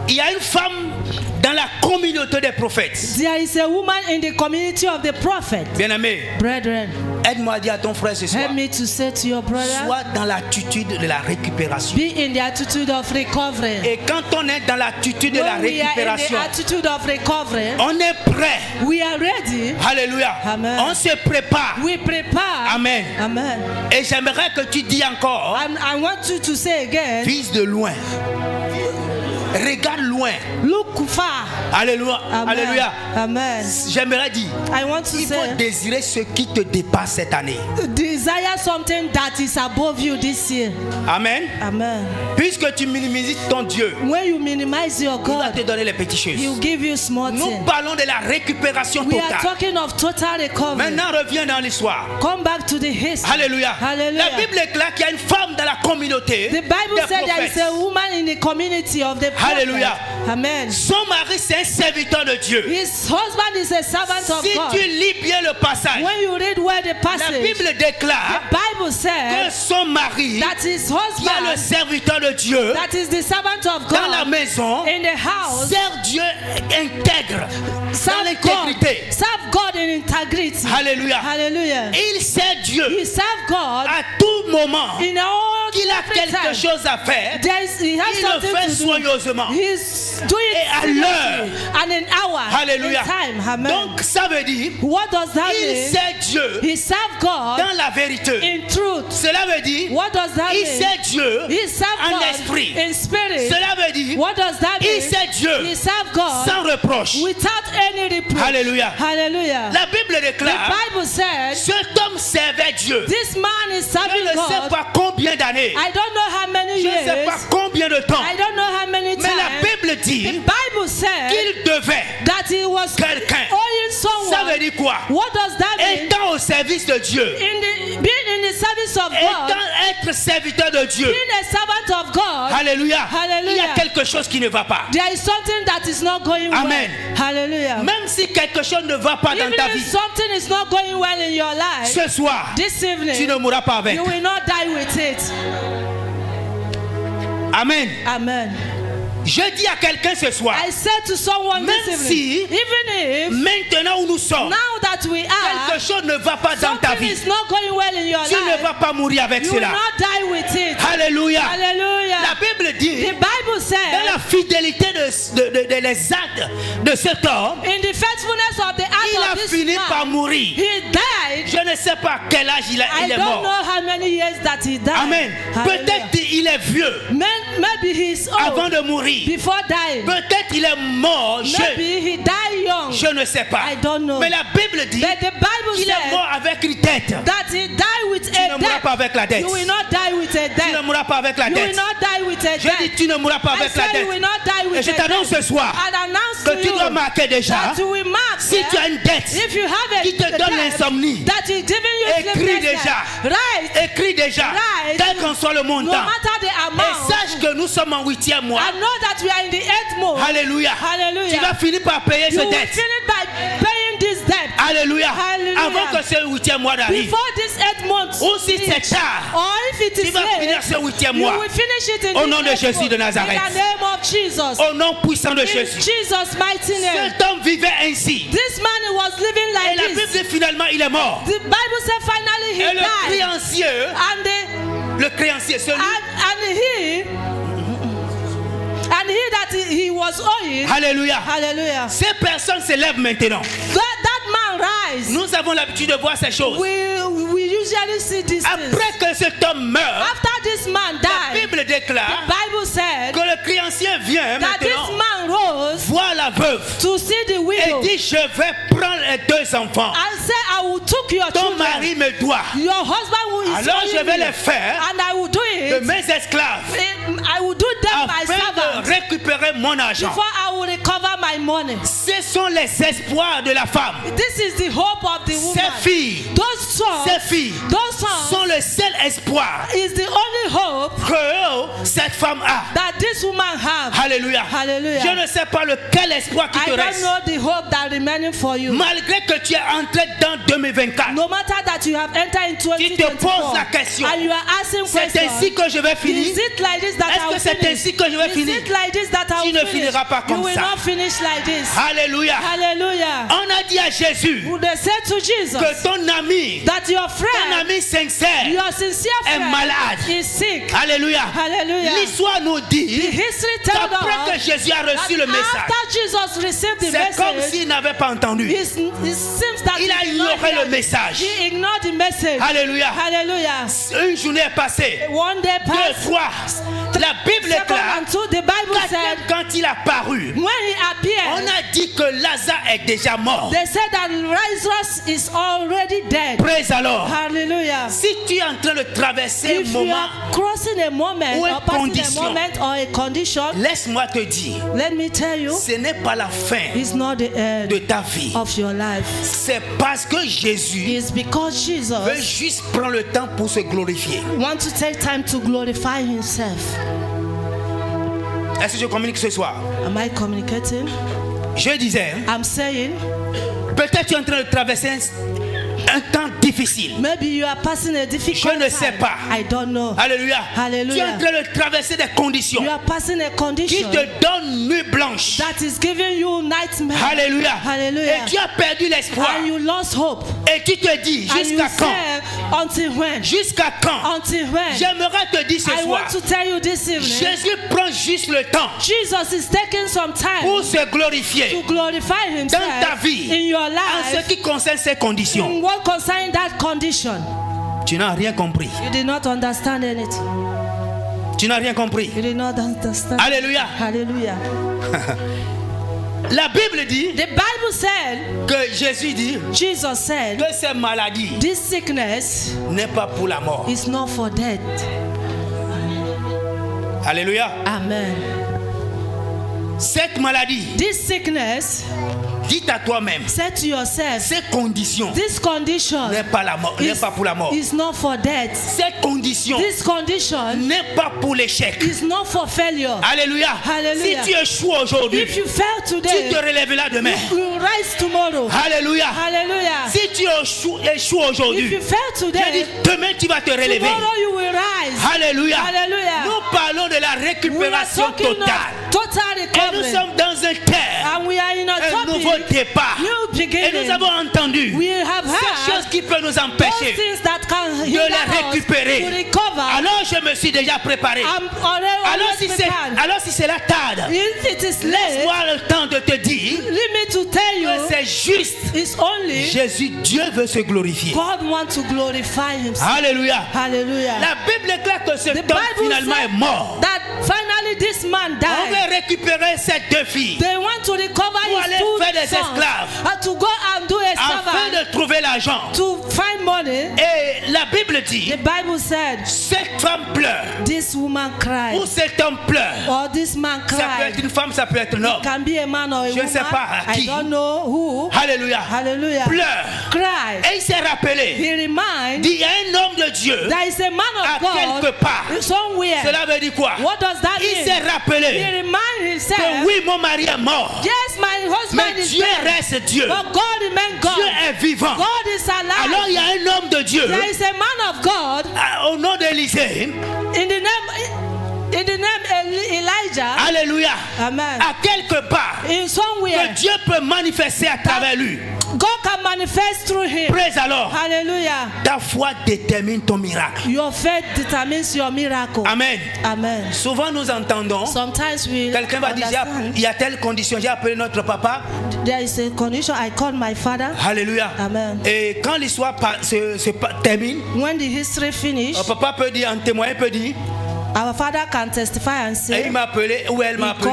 il y a une femme dans la communauté des prophètes. there is a woman in the community of the prophet. Bien-aimé, Brethren, aide-moi à dire à ton frère ce soir, help me to say to your brother, sois dans l'attitude de la récupération. be in the attitude of recovery. Et quand on est dans l'attitude de la When we are in récupération, the attitude of recovery, on est prêt. we are ready. Alléluia. Amen. On se prépare. We prepare. Amen. Amen. Et j'aimerais que tu dis encore, I want you to say again, vise de loin. Regarde loin. look far. Alléluia. Amen. Alléluia. Amen. J'aimerais dire, I want to il faut say, désirer ce qui te dépasse cette année. desire something that is above you this year. Amen. Amen. Puisque tu minimises ton Dieu, When you minimize your il va God, te donner les petites He will choses. give you small Nous things. parlons de la récupération We are totale. talking of total recovery. Maintenant, reviens dans l'histoire. Come back to the history. Alléluia. Hallelujah. La Bible est claire qu'il y a une femme dans la communauté The Bible des said there is a prophètes. woman in the community of the prophet. Hallelujah. Amen. Son mari, c'est un serviteur de Dieu. His husband is a servant of Si God. tu lis bien le passage, When you read where the la passage, Bible the déclare Bible que says son mari, that his qui est le husband, serviteur de Dieu, that is the servant of dans la God, maison, in the house, sert Dieu intègre, dans serve l'intégrité. God, serve God in integrity. Alléluia. Hallelujah. Il sert Dieu He served God à tout moment in all qu'il a every quelque time. chose à faire. He has Il le something fait to do. soigneusement. He's doing Et à it l'heure. seriously and in hour, Alléluia. in time. Amen. Donc ça veut dire, What does that il mean? sert Dieu He served God dans la vérité. in truth. Cela veut dire, What does that il mean? sert Dieu He served en God esprit. in spirit. Cela veut dire, What does that il mean? sert Dieu He served God sans reproche. without any reproach. Alléluia. Hallelujah. La Bible The déclare, Bible said cet homme servait Dieu. this man is Je serving ne sais God. pas combien d'années. I don't know how many Je ne sais years. pas combien de temps. I don't know how many Mais la times. Bible The dit Bible said qu'il devait. that he was Quelqu'un. owing Ça someone. veut dire quoi? What does that mean? Étant au service de Dieu. Being in the service of God, Étant être serviteur de Dieu. being a servant of God, Alléluia. Hallelujah. Il y a quelque chose qui ne va pas. there is something that is not going Amen. well. Hallelujah. Même si quelque chose ne va pas dans Even ta if vie, something is not going well in your life, ce soir, this evening, tu ne mourras pas avec. you will not die with it. Amen. Amen. Je dis à quelqu'un ce soir, I said to someone même this si evening, even if maintenant où nous sommes, now that we are, quelque chose ne va pas dans ta something vie, is not going well in your tu ne life, vas pas mourir avec you will cela. not die with it. Alléluia. Hallelujah. La Bible dit, The Bible dans says, la fidélité de les actes de cet homme, in the faithfulness of the act il of a this fini par man, mourir. he died. Je ne sais pas quel âge il I est don't mort. know how many years that he died. Amen. Hallelujah. Peut-être il est vieux Maybe he's old avant de mourir. before dying. Peut-être il est mort jeune. Maybe he died young. Je ne sais pas. I don't know. Mais la Bible dit But the Bible qu'il est mort says avec une tête. that he died with Tu ne a mourras pas death. avec la dette. You will not die with a Tu ne death. mourras pas avec la You will dette. not die with a Je dis death. tu ne mourras pas I avec la said dette. you will not die Et with je a t'annonce ce death. soir And announce que to tu you dois marquer déjà. that you will mark Si tu as une dette if you have a qui te donne debt l'insomnie, that is giving you écris sleeplessness, déjà. right? Écris déjà. Right. Quel qu'en soit le No montant. matter the Et amount, sache que nous sommes en 8e mois. I know that we are in the 8th month. Alléluia. Hallelujah. Tu vas finir par payer You ce will dette. finish by paying this debt. Alléluia. Hallelujah. Avant que ce 8e mois n'arrive. Before this 8th month, Ou si c'est tard, or if it tu is vas finir late, ce 8e you mois. will finish it in Au this nom de 8th Jésus month. de Nazareth. In the name of Jesus. Au nom puissant de In Jésus. Jesus' mighty name. Cet homme vivait ainsi. This man was living Et like la this. Bible dit finalement il est mort. The Bible said finally he Et le died. créancier, And celui, he that he was owing. Alléluia. Hallelujah. Ces personnes se lèvent maintenant. That man rise. Nous avons l'habitude de voir ces choses. We usually see these things. Après que cet homme meurt, After this man la died, Bible déclare the Bible said que le créancier vient that this maintenant man rose voir la veuve to see the et widow dit je vais prendre les 2 enfants. and said, I will take your Ton children. mari me doit. Your husband who is Alors je owing vais you, les faire and I will do de it. mes esclaves I will do them my afin de servants récupérer mon argent. before I will recover my money. Ce sont les espoirs de la femme. This is the hope of the woman. Ces filles, Those sons, ces filles those sons sont le seul espoir is the only hope que cette femme a. that this this woman have? Alléluia. Hallelujah. Je ne sais pas lequel espoir qui I te don't reste. know the hope that remaining for you. Malgré que tu es entré dans 2024, No matter that you have entered in tu te 2024 poses la question. and you are asking C'est questions, ainsi que je vais finir. is it like this that Est-ce I que will c'est finish? ainsi que je vais Is finir? it like this that I Tu will ne finish? finiras pas You comme will ça. not finish like this. Alléluia. Hallelujah. On a dit à Jésus They said to Jesus que ton ami, that your ton friend, ami sincère, your sincere est friend, malade. is sick. Alléluia. Hallelujah. L'histoire nous The dit history tells qu'après que us Jésus a reçu le that message, after Jesus received the c'est comme message, s'il n'avait pas entendu. it seems that Il a he did not ignoré hear le message. He ignored the message. Alléluia. Hallelujah. Une journée est passée. One day Deux passed. fois. La Bible Second déclare and two, the Bible que said quand il a paru, when he on appeared, a dit que Lazare est déjà mort. they said that Lazarus is already dead. Praise alors. Hallelujah. Si tu es en train de traverser un If you moment, are crossing a moment ou une or passing condition, a moment or a condition, laisse-moi te dire, let me tell you, ce n'est pas la fin it's not the end de ta vie. of your life. C'est parce que Jésus It's because veut Jesus juste prendre le temps pour se glorifier. wants to take time to glorify himself. Est-ce que je communique ce soir? Am I communicating? Je disais, I'm saying peut-être tu es en train de traverser un temps difficile. maybe you are passing a difficult Je ne sais time. pas. I don't know. Alléluia. Hallelujah. Tu es en train de traverser des conditions You are passing a qui condition te donnent nuit blanche. that is giving you nightmare. Alléluia. Hallelujah. Et tu as perdu l'espoir. And you lost hope. Et tu te dis, And you jusqu'à quand? say, until when? Jusqu'à quand? Until when? J'aimerais te dire ce I soir, want to tell you this evening, Jésus prend juste le temps Jesus is taking some time pour se glorifier to glorify himself dans ta vie in your en ce life qui concerne ces conditions. in what concerning that condition. Tu n'as rien compris. You did not understand anything. Tu n'as rien compris. You did not understand. Alléluia. Hallelujah. La Bible dit The Bible said, que Jésus dit Jesus said, que ces maladies this sickness n'est pas pour la mort. is not for death. Alléluia. Amen. Cette maladie, This sickness, dis à toi-même, say to yourself, ces conditions this condition n'est pas la mort, n'est pas pour la mort. is not for death. Cette condition This condition n'est pas pour l'échec. is not for failure. Alléluia. Hallelujah. Si tu échoues aujourd'hui, If you fail tu today, te relèveras demain. you will rise tomorrow. Alléluia. Hallelujah. Si tu échoues If aujourd'hui, you fail je dis today, demain tu vas te relever. tomorrow you will rise. Alléluia. Hallelujah. Nous parlons de la We are récupération talking of totale. total Et nous recovery. sommes dans un terre, And we are in a un nouveau topic, départ. new Et beginning. nous avons entendu We have ces choses heard qui peuvent nous those empêcher things that can de hinder les us récupérer. to recover. Alors je me suis déjà préparé. I'm already prepared. Alors si cela tarde, If it is late, laisse-moi le temps de te dire let me to tell que you, c'est juste. it's only Jésus, Dieu veut se glorifier. God wants to glorify himself. Alléluia. Hallelujah. La Bible déclare que cet The homme Bible finalement est said mort. that finally this man On died. veut récupérer ces deux filles They want to recover Pour his aller two faire des sons esclaves. and to go and do a afin servant de trouver l'argent. to find money. Et la Bible dit, The Bible said cette femme pleure this woman ou cried cet homme pleure. or this man Ça peut être cried. une femme, ça peut être un homme. Can be a man or a Je ne woman. sais pas I qui. don't know who. Alléluia. Hallelujah. Pleure. Cry. Et il s'est rappelé, He reminds dit, il y a un homme de Dieu there is a man à of God quelque part. somewhere. Cela veut dire quoi? What does that Il s'est mean? He rappelé reminds que himself, oui, mon mari est mort. yes, my husband Mais is Dieu dead, reste Dieu. but God remains God. Dieu est vivant. God is alive. Alors il y a un homme de Dieu There is a man of God au nom d'Élisée. in the name Elijah. Alléluia. Amen. À quelque part In somewhere, que Dieu peut manifester à travers lui. God can manifest through him. Praise alors. Hallelujah. Ta foi détermine ton miracle. Your faith determines your miracle. Amen. Amen. Souvent nous entendons, Sometimes we quelqu'un va dire, understand il y a telle condition, j'ai appelé notre papa. there is a condition. I called my father. Alléluia. Amen. Et quand l'histoire se termine, When the history finished, papa peut dire, en témoin peut dire, our father can testify and et say, il m'a appelé ou elle m'a appelé.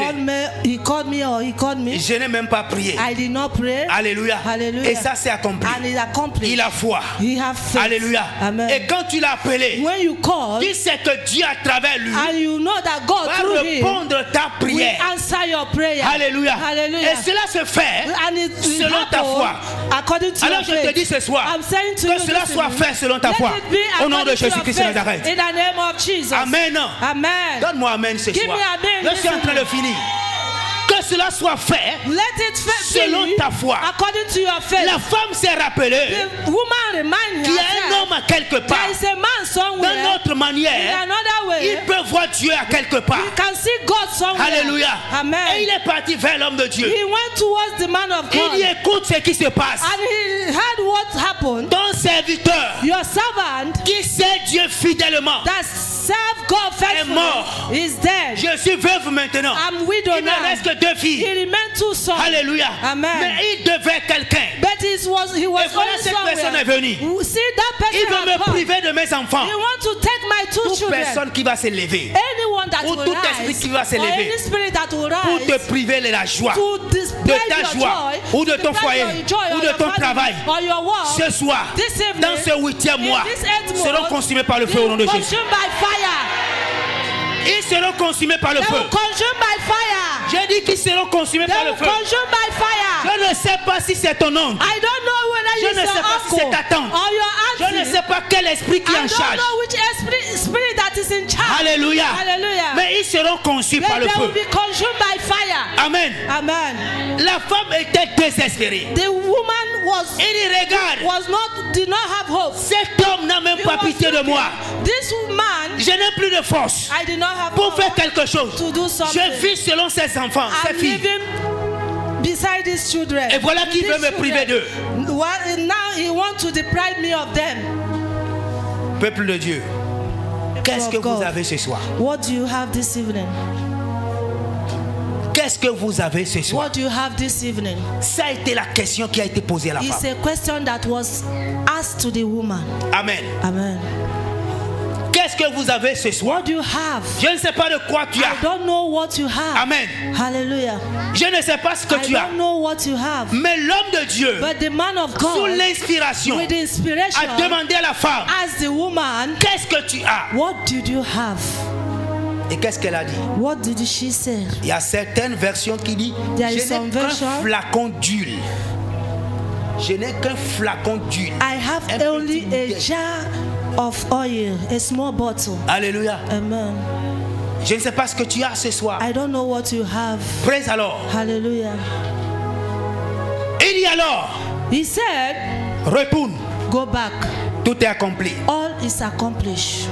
he called me or he called me. Je n'ai même pas prié. I did not pray. Alléluia. Hallelujah. Et ça c'est accompli. And it accomplished. Il a foi. He have faith. Alléluia. Amen. Et quand tu l'as appelé, When you call tu sais que Dieu à travers lui and you know that God va through him répondre ta will prière. answer your prayer. Alléluia. Hallelujah. Et cela se fait And it will selon ta happen foi. according to Alors your je te faith. dis ce soir, I'm saying to que you cela this soit evening, fait selon ta let foi. it be Au nom de according to your Jésus-Christ de faith. Nazareth. In the name of Jesus. Amen. Maintenant, Amen. donne-moi amen ce Give soir. me amen Je this suis en train de finir. Que cela soit fait Let it selon be ta foi. according to your faith. La femme s'est rappelée The woman remind qu'il y a un herself homme à quelque part. there is a man somewhere. D'une autre In manière, another way, il peut voir Dieu à quelque part. you can see God somewhere. Alléluia. Amen. Et il est parti vers l'homme de Dieu. He went towards the man of God. Il y écoute ce qui se passe. And he heard what happened. Ton serviteur Your servant qui sert Dieu fidèlement that served God faithfully mort. is dead. Je suis veuve maintenant. I'm widow Il me now. reste que 2 He filles. remained two sons. Alléluia. Amen. Mais il devait quelqu'un. But he was Et voilà, going cette personne est somewhere. venue. See that person Il veut has me come. priver de mes enfants. He want to take my two Toute children. personne qui va se lever Anyone that Ou will tout esprit rise, qui va or s'élever any spirit that will pour te rise priver de la joie, to de display ta your joie, joy, ou de to ton display foyer, your joy ou or de your ton family, travail. or your work, Ce soir, this evening, dans ce 8e mois, in this 8th seront month, consumés par le feu au nom de they will Jésus. consumed by fire. Ils seront consumés par le They feu. will consumed by fire. J'ai dit qu'ils seront consumés They par le will feu. consumed by fire. Je ne sais pas si c'est ton oncle. I don't know whether Je it's ne sais your pas si uncle c'est ta tante. or your Je auntie. ne sais pas quel esprit qui est I en don't charge. know which spirit that is in charge. Alléluia. Hallelujah. Mais ils seront conçus par le They will feu. be consumed by fire. Amen. Amen. La femme était désespérée. The woman regarde. did not have hope. Cet homme n'a même He pas was pitié de looking. moi. This man, Je n'ai plus de force I did not have pour power faire quelque chose. to do something. Je vis selon ses enfants, ses I'm filles. living beside these children. Et voilà qu'il These veut me priver d'eux. Now he wants to deprive me of them. Peuple de Dieu, qu'est-ce que vous avez ce soir? What do you have this evening? Qu'est-ce que vous avez ce soir? What do you have this evening? Ça a été la question qui a été posée à la It's femme. a question that was asked to the woman. Amen. Amen. Qu'est-ce que vous avez ce soir? What do you have? Je ne sais pas de quoi tu I as. don't know what you have. Amen. Hallelujah. Je ne sais pas ce que I tu as. don't know what you have. Mais l'homme de Dieu, But the man of sous God, l'inspiration, with inspiration, a demandé à la femme, asked the woman, qu'est-ce que tu as? what did you have? Et qu'est-ce qu'elle a dit? What did she say? Il y a certaines versions qui disent, There je is n'ai some qu'un version. flacon d'huile. Je n'ai qu'un flacon d'huile. I have Un petit only a bouquet. jar of oil, a small bottle. Alléluia. Amen. Je ne sais pas ce que tu as ce soir. I don't know what you have. Praise alors. Hallelujah. Il dit alors, He said, retourne. go back. Tout est accompli. All is accomplished.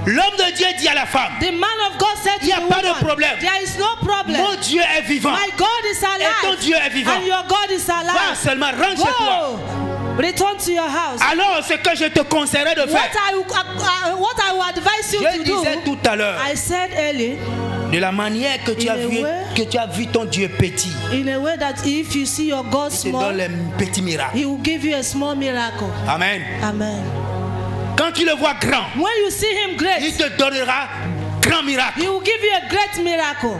L'homme de Dieu dit à la femme, The man of God said to Il y a the pas de woman, problème. there is no problem. mon Dieu est vivant. My God is alive. Et ton Dieu est vivant. And your God is Va alive. seulement, rentre chez toi. Go. Return to your house. Alors, ce que je te conseillerais de What faire, I will advise you je to disais do, tout à l'heure, I said early, de la manière que tu In as a vu, way. que tu as vu ton Dieu petit, in a way that if you see your God il te small, donne les petits miracles. He will give you a small miracle. Amen. Amen. Quand tu le vois grand, When you see Him il great, te donnera grand miracle. He will give you a great miracle.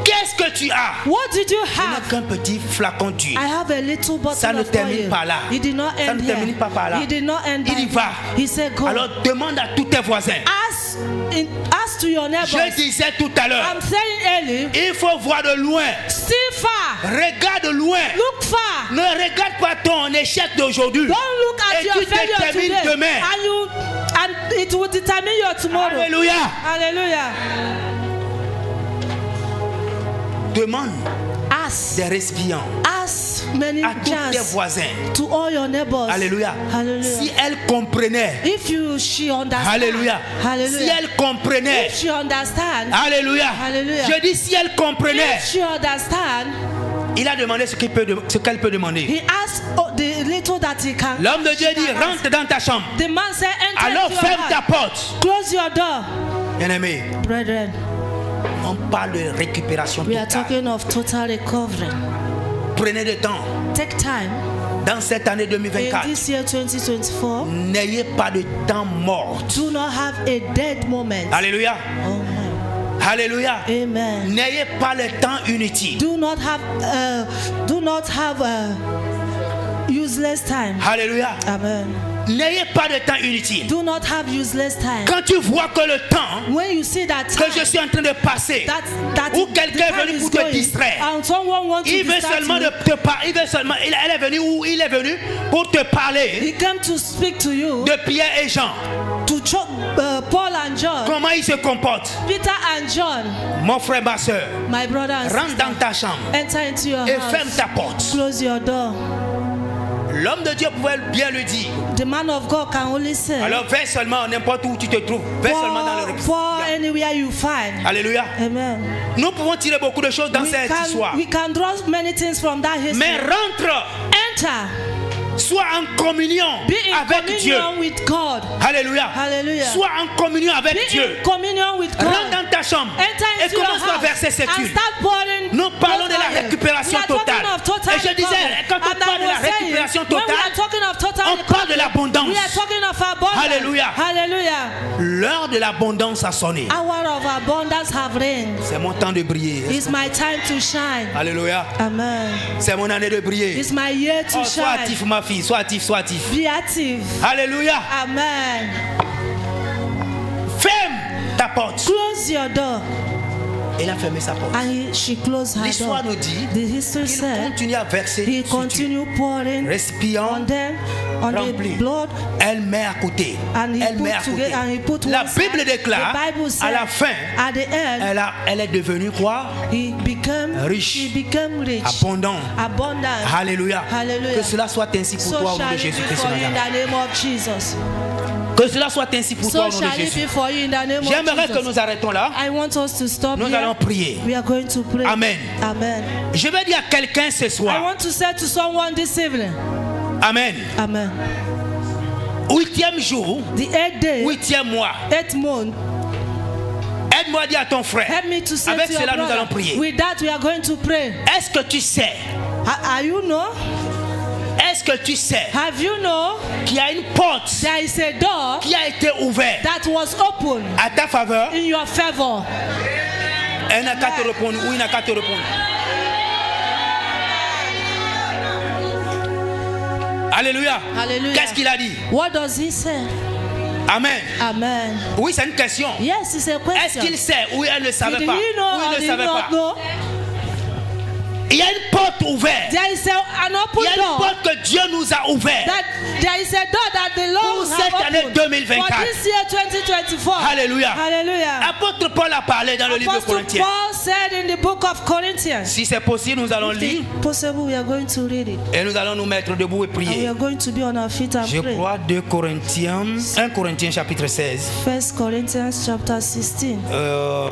Qu'est-ce que tu as? What did you Tu n'as have? qu'un petit flacon d'huile. I have a little bottle Ça ne of termine oil. pas là. He did not Ça end ne here. termine pas par là. He did not end Il y by va. here. He said, go. Alors demande à tous tes voisins. Ask to your neighbors. Je disais tout à l'heure, I'm saying early, il faut voir de loin. see far, Regarde de loin. look far. Ne regarde pas ton échec d'aujourd'hui. Don't look at Et your tu failure détermines today, demain. and it will determine your tomorrow. Alléluia. Hallelujah. Demande Ask, des récipients ask many à tous tes jars voisins. to all your neighbors. Alléluia. Hallelujah. Si elle comprenait. If she understand. Alléluia. Hallelujah. Si elle comprenait. If she understand. Alléluia. Hallelujah. Je dis si elle comprenait. If she understand. Il a demandé ce qu'elle peut demander. He asked the little that he can. L'homme de Dieu she dit can ask. rentre dans ta chambre. The man said, enter Alors into your ferme ta house. porte. Close your door. Bien-aimé, Brethren, on parle de récupération we are totale. talking of total recovery. Prenez le temps. Take time. Dans cette année In 2024, this year 2024, n'ayez pas de temps mort. do not have a dead moment. Alléluia. Oh my. Alléluia. Amen. N'ayez pas le temps inutile. Do not have useless time. Alléluia. Amen. N'ayez pas de temps inutile. Do not have useless time. Quand tu vois que le temps When you see that que je time, suis en train de passer, that ou the quelqu'un est time venu is pour te going, distraire, and someone wants to il veut distract seulement you, de te parler, elle est venue ou il est venu pour te parler he came to speak to you, de Pierre et Jean. to Paul and John, comment ils se comportent. Peter and John, Mon frère, ma soeur, my brother and rentre sister, dans ta chambre enter into your et ferme house, ta porte. close your door. L'homme de Dieu pouvait bien le dire. The man of God can only say, Alors vais seulement n'importe où tu te trouves. Vais seulement dans le pour anywhere you find. Alléluia. Amen. Nous pouvons tirer beaucoup de choses dans cette histoire. We can draw many things from that history. Mais rentre, Enter. sois en communion Be in avec Dieu. communion with God. Alléluia. Hallelujah. Sois en communion avec Be Dieu. in communion with Rentre God. dans ta chambre Enter et into your commence à house verser cette and huile. start pouring. Nous parlons de those la oil. récupération We are talking totale. of total Et je disais, recovery. quand on And parle de I la was saying, récupération when we totale, are talking of total on parle de recovery, l'abondance. we are talking of abundance. Alléluia. Hallelujah. L'heure de l'abondance a sonné. Hour of abundance have reigned. C'est mon temps de briller. It's my time to shine. Alléluia. Amen. C'est mon année de briller. It's my year to Oh, sois shine. actif, ma fille. Sois actif, sois actif. Be active. Alléluia. Amen. Ferme ta porte. Close your door. Elle a fermé sa porte. And she closed her door. L'histoire nous dit The history qu'il said continue à verser he sur Dieu. continued pouring Respirant, on them, on rempli. the blood, Elle met à côté. and he Elle met à put côté. together, and he put La one Bible side. déclare, The Bible said, à la fin, at the end, elle est devenue quoi? he became Riche. He became rich, Abondant. abundant. Alléluia. Hallelujah. Que cela soit ainsi pour So toi au nom shall de it be Jésus-Christ. for de you in Nazareth. the name of Jesus. Que cela soit ainsi pour toi So au nom de shall it Jésus. be for you in the name of J'aimerais que Jesus. nous arrêtons là. I want us to stop Nous here. allons prier. We are going to pray. Amen. Amen. Je vais dire à quelqu'un ce I soir. want to say to someone this evening. Amen. Amen. 8e jour, The 8th day, 8e mois. 8th month. Aide-moi à dire à ton frère. Help me to say Avec to your cela, nous brother. allons prier. With that, we are going to pray. Est-ce que tu sais? Are you know? Est-ce que tu sais Have you know? qu'il y a une porte There is a door qui a été ouverte that was open à ta faveur? in your favor. Elle n'a qu'à te répondre. Oui, il n'a qu'à te répondre. Alléluia. Hallelujah. Qu'est-ce qu'il a dit? What does he say? Amen. Amen. Oui, c'est une question. Yes, it's a Est-ce question. qu'il sait ou elle ne savait Did pas? he know Ou or il did ne he savait not pas? know? Il y a une porte ouverte. There is an Il y open a une door. porte que Dieu nous a ouverte. That there is a door that the Lord Pour has cette année opened 2024. for this year 2024. Alléluia. Hallelujah. Apôtre Paul a parlé dans le livre de Apostle Corinthiens. Paul said in the book of Corinthians. Si c'est possible, nous allons lire If possible, we are going to read it. et nous allons nous mettre debout et And we prier. are going to be on our feet and Je pray. crois 2 Corinthiens, 1 Corinthiens chapitre 16, 1 Corinthians chapter 16,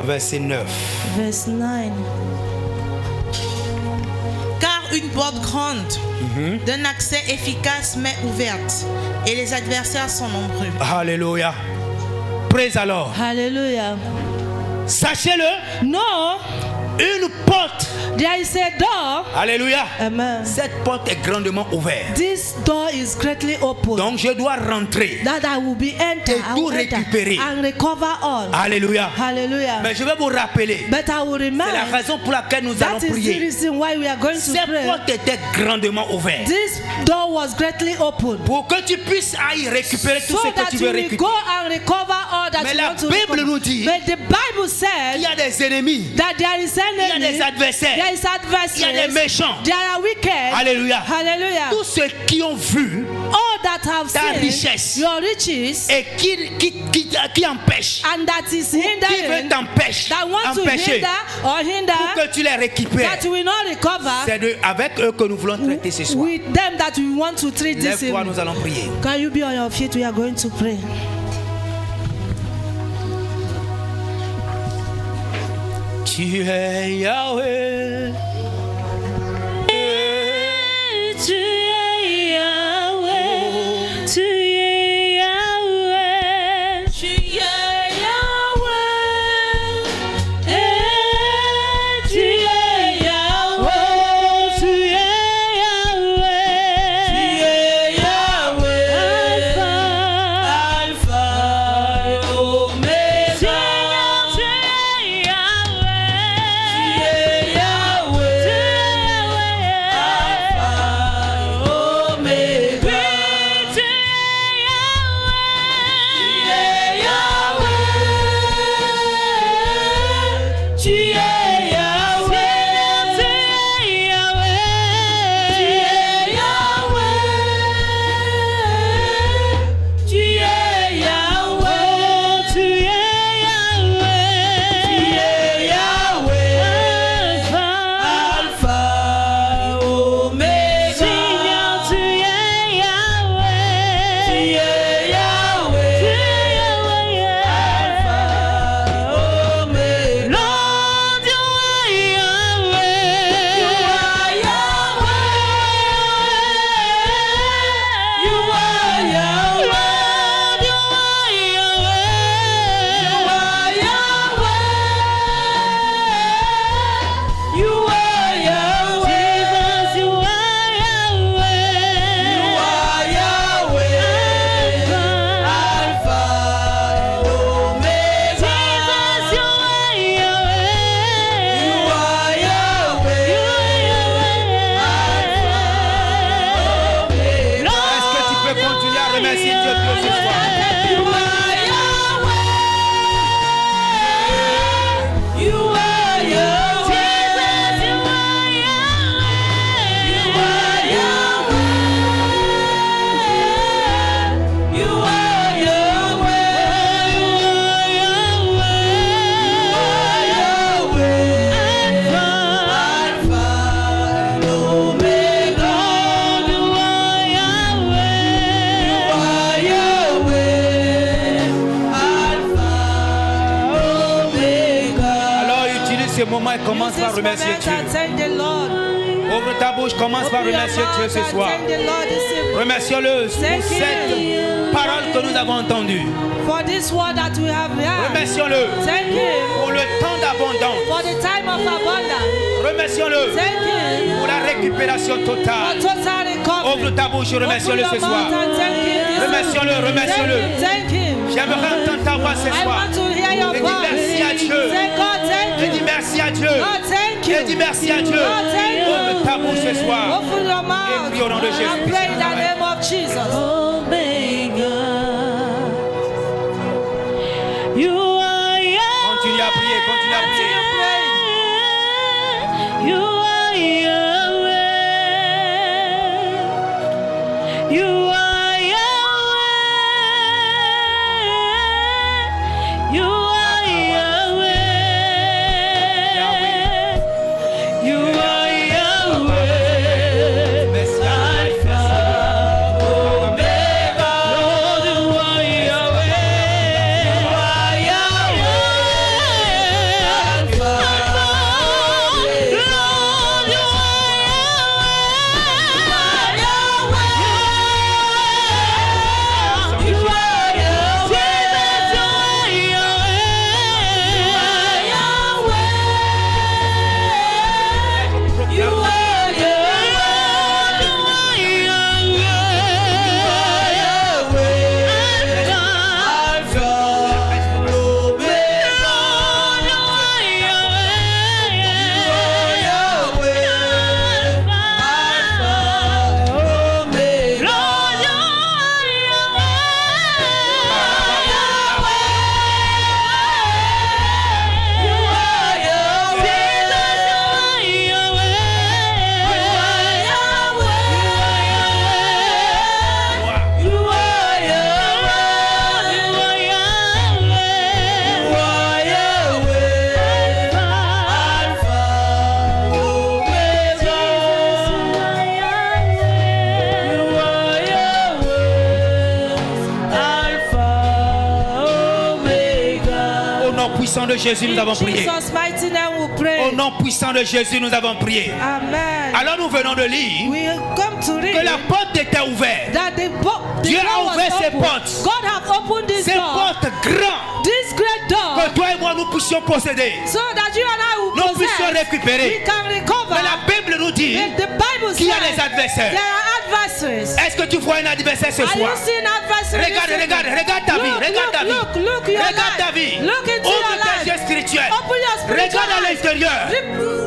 verset 9. verse 9. Car une porte grande d'un accès efficace m'est ouverte et les adversaires sont nombreux. Alléluia. Praise alors. Hallelujah. Sachez-le, No, une porte. there is a door. Alléluia. Amen. Cette porte est grandement ouverte. This door is greatly open. Donc je dois rentrer. That I will be enter, Et I tout will enter récupérer. and recover all. Alléluia. Hallelujah. Mais je vais vous rappeler. But I will C'est la remind raison pour laquelle nous allons that is the prier. reason why we are going to Cette pray. porte était grandement ouverte. This door was greatly open. Pour que tu puisses aller récupérer tout So ce que that tu you veux will récupérer. go and recover all that Mais you la want to Bible recover. nous dit But the Bible Il said y a des ennemis. that there is Il y a enemy, des adversaires. there is Il y a des adversaries, méchants. there are wicked. Alléluia. Hallelujah. Tous ceux qui ont vu All that have ta seen richesse. your riches et qui empêchent, and that is qui veut hindering, t'empêcher, that want to empêcher hinder or hinder, pour que tu les récupères. that will not recover. C'est avec eux que nous voulons traiter ce soir. With them that we want to treat this Lève-toi, evening. nous allons prier. Can you be on your feet? We are going to pray. Tu es Yahweh. Tu es Yahweh, tu es Yahweh, tu es Yahweh, tu es Yahweh, tu es Yahweh, Alpha et Omega. Seigneur, tu es Yahweh, tu es Yahweh. ce moment et commence Use par this remercier moment Dieu. and thank the Lord. Ouvre ta bouche, commence par Open your remercier Dieu mouth ce and soir. thank the Lord this evening. Remercions-le Thank pour you. cette parole que nous avons entendue. For this word that we have heard. Remercions-le Thank you. pour le temps d'abondance. For the time of abundance. Remercions-le Thank you. pour la récupération For totale. total recovery. Ouvre ta bouche et Open remercions-le your ce soir. mouth and thank him this Remercions-le, evening. remercions-le. Thank him. J'aimerais entendre ta voix ce I soir. want to hear your Et dis voice. merci à Dieu. Say God thank Et dis you. merci à Dieu. God thank you. Et dis merci à Dieu. God thank you. Ouvre ta bouche ce soir. Open your mouth prie au nom de Jésus. and pray in the name of Jesus. Omega. You are Yahweh. Continue à prier, continue à prier. You are Yahweh. You are Yahweh. You are Yahweh. You are Yahweh. Merci à Alpha, Omega. Lord, you are Yahweh. You are Yahweh. Alpha, Lord, you are Yahweh. You are Yahweh. You are Yahweh. You are Au nom puissant de Jésus, nous avons In prié. Jesus' mighty name we pray. Au nom puissant de Jésus, nous avons prié. Amen. Alors nous venons de lire We come to que la read porte était ouverte. that the Dieu door a was ouvert ses open. portes. God have opened this Ces door, portes grandes this great door, que toi et moi nous puissions posséder. so that you and I will Nous puissions possess. récupérer. We can recover. Mais la Bible nous dit The Bible qu'il y a says des adversaires. there are adversaries. Est-ce que tu vois un adversaire ce Are you soir? seeing adversaries? Regarde, regarde, regarde ta vie, regarde ta vie. Look your Regarde ta life. vie. Look into Ouvre your tes life. yeux spirituels. Open your spiritual Regarde à eyes. l'intérieur.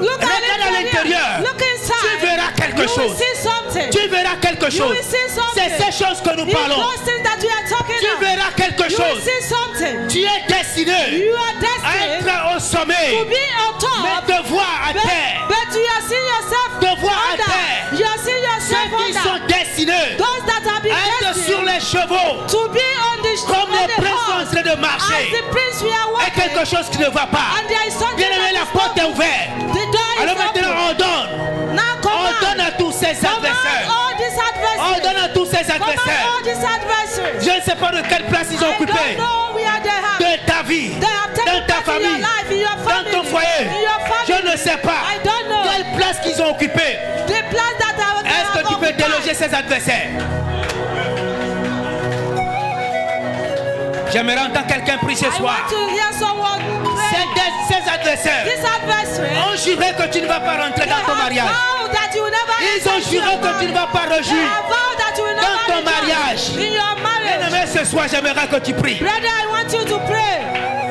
Look Regarde à l'intérieur. Look inside. Tu verras quelque You will chose. see something. Tu verras quelque You chose. will see something. C'est ces choses que nous It's parlons. those things that we are talking Tu about. verras quelque You will chose. see something. Tu es destiné You are à destined être au to sommet, be on mais top. de voir à terre. But you are seeing yourself De voir à under. terre. You are seeing yourself Ceux qui sont under. destinés Those that have been à être sur destined les chevaux, to be on the comme on les the princes sont en horse. train de As marcher. the prince we are Et walking. quelque chose qui ne va pas. And there is something Bien aimé, that la is porte est open. ouverte. The door is Alors maintenant, open. on donne. Now On donne command. à tous ces adversaires. All these On adversaries. donne à tous ces Command adversaires. all these adversaries. Je ne sais pas de quelle place ils ont I occupé don't know where they have. de ta vie, They have taken dans ta part in your famille, life, in your dans family, ton foyer. in your family. Je ne sais pas I don't know. quelle place qu'ils ont occupé. The plans that are Est-ce que tu peux déloger ces adversaires? J'aimerais entendre quelqu'un prier ce I soir. want to hear someone pray. Ces adversaires This adversary. ont juré que tu ne vas pas rentrer dans ton mariage. That you will never Ils ont juré que tu ne vas pas They réjouir have vowed that you will dans never ton rejoice mariage. in your marriage. Bien-aimé, ce soir, j'aimerais que tu pries. Brother, I want you to pray.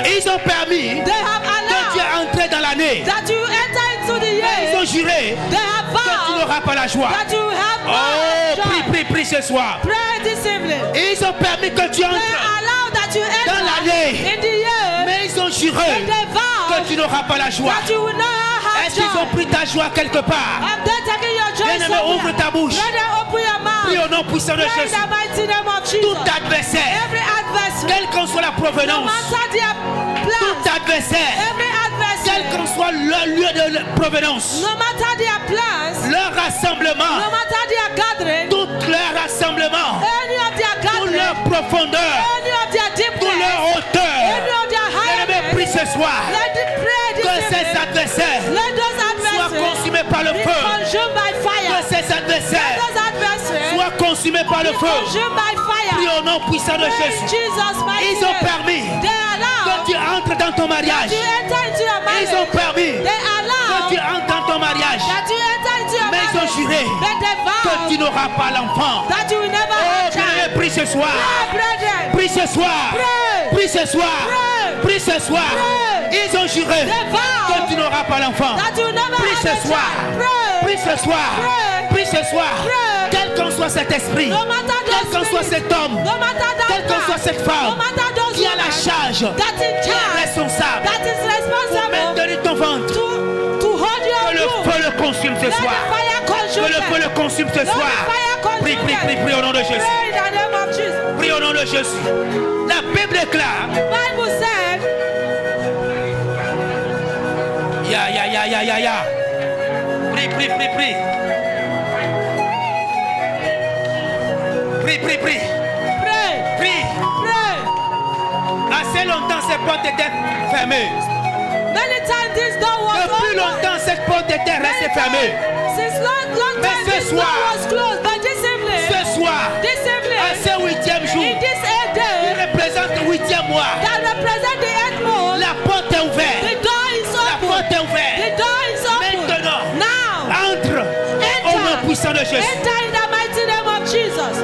Ils ont permis They have que tu allowed es entré dans l'année. that you enter into the Ils year. ont juré They have que tu vowed n'auras pas la joie. that you have Oh, no prie, joy. prie, prie ce soir. Pray this evening. Ils ont permis que tu They entres, allow that you dans enter l'année. in the year. mais ils ont juré And they vow que tu n'auras pas la joie. that you will not have Est-ce qu'ils ont joy. pris ta joie quelque part? Have they taken your joy Bien-aimé, somewhere? ouvre ta bouche. Brother, open your Prie mouth. au nom puissant de Pray in Jésus. the mighty name of Jesus. Tout adversaire, Every adversary, quelle qu'en soit la no provenance, matter their plans, tout adversaire, every quel adversary, qu'en soit le lieu de provenance, no matter their plans, leur no rassemblement, matter their gathering, tout leur rassemblement, any of their toute gathering, leur profondeur, any of their toute deepness, leur any hauteur. of their Bien-aimé, prie highness, ce soir let it pray que this ces evening, adversaires Let those soient adversaries consumés par le be feu. consumed by Que fire. ces Let adversaires those adversaries soient consumés par le be feu. consumed by fire. Prie au nom puissant de In Jésus. Jesus' mighty Ils ont name. permis They allow que tu entres dans ton mariage. you enter into your Ils ont marriage. permis They que allow tu entres dans ton mariage. that you enter into your Mais ils ont marriage. juré But they que vow tu n'auras pas l'enfant. that you will never Oh, have a bien, child. prie ce soir. Pray, brethren. Prie ce soir. Pray. Prie ce soir. Pray. Prie ce soir. Pray. Ils ont juré They vow que tu n'auras pas l'enfant. that you will never Prie have ce a soir. child. Pray. Prie ce soir. Pray. Prie ce soir. Pray. Quel qu'en soit cet esprit, No matter quel those qu'en soit spirits, cet homme, no matter that quelle qu'en man, soit cette no femme matter those qui a la women charge, that in qui est charge, responsable that is pour responsible maintenir ton ventre, to hold que your le room. feu le consume ce Let soir. the fire consume Que le feu them. le consume ce Let the soir. fire consume Prie, prie, them. prie, prie au nom de Jésus. Pray in the name of Jesus. Prie au nom de Jésus. La Bible déclare. Bible said, Ya. Prie, prie, prie, prie. Prie, prie, prie. pray, Prie. pray. Assez longtemps, cette porte était fermée. Many times this door was Depuis open. longtemps, cette porte était restée fermée. Since long Mais time ce this door soir, was closed. But this evening, Ce soir, à ce 8e jour, in this 8th qui day, représente le 8e mois, that represent the 8th month, la porte est the ouverte. door is La open. porte est The ouverte. door is open. Maintenant, Now, entre au nom puissant de Jésus. enter in the mighty name of Jesus.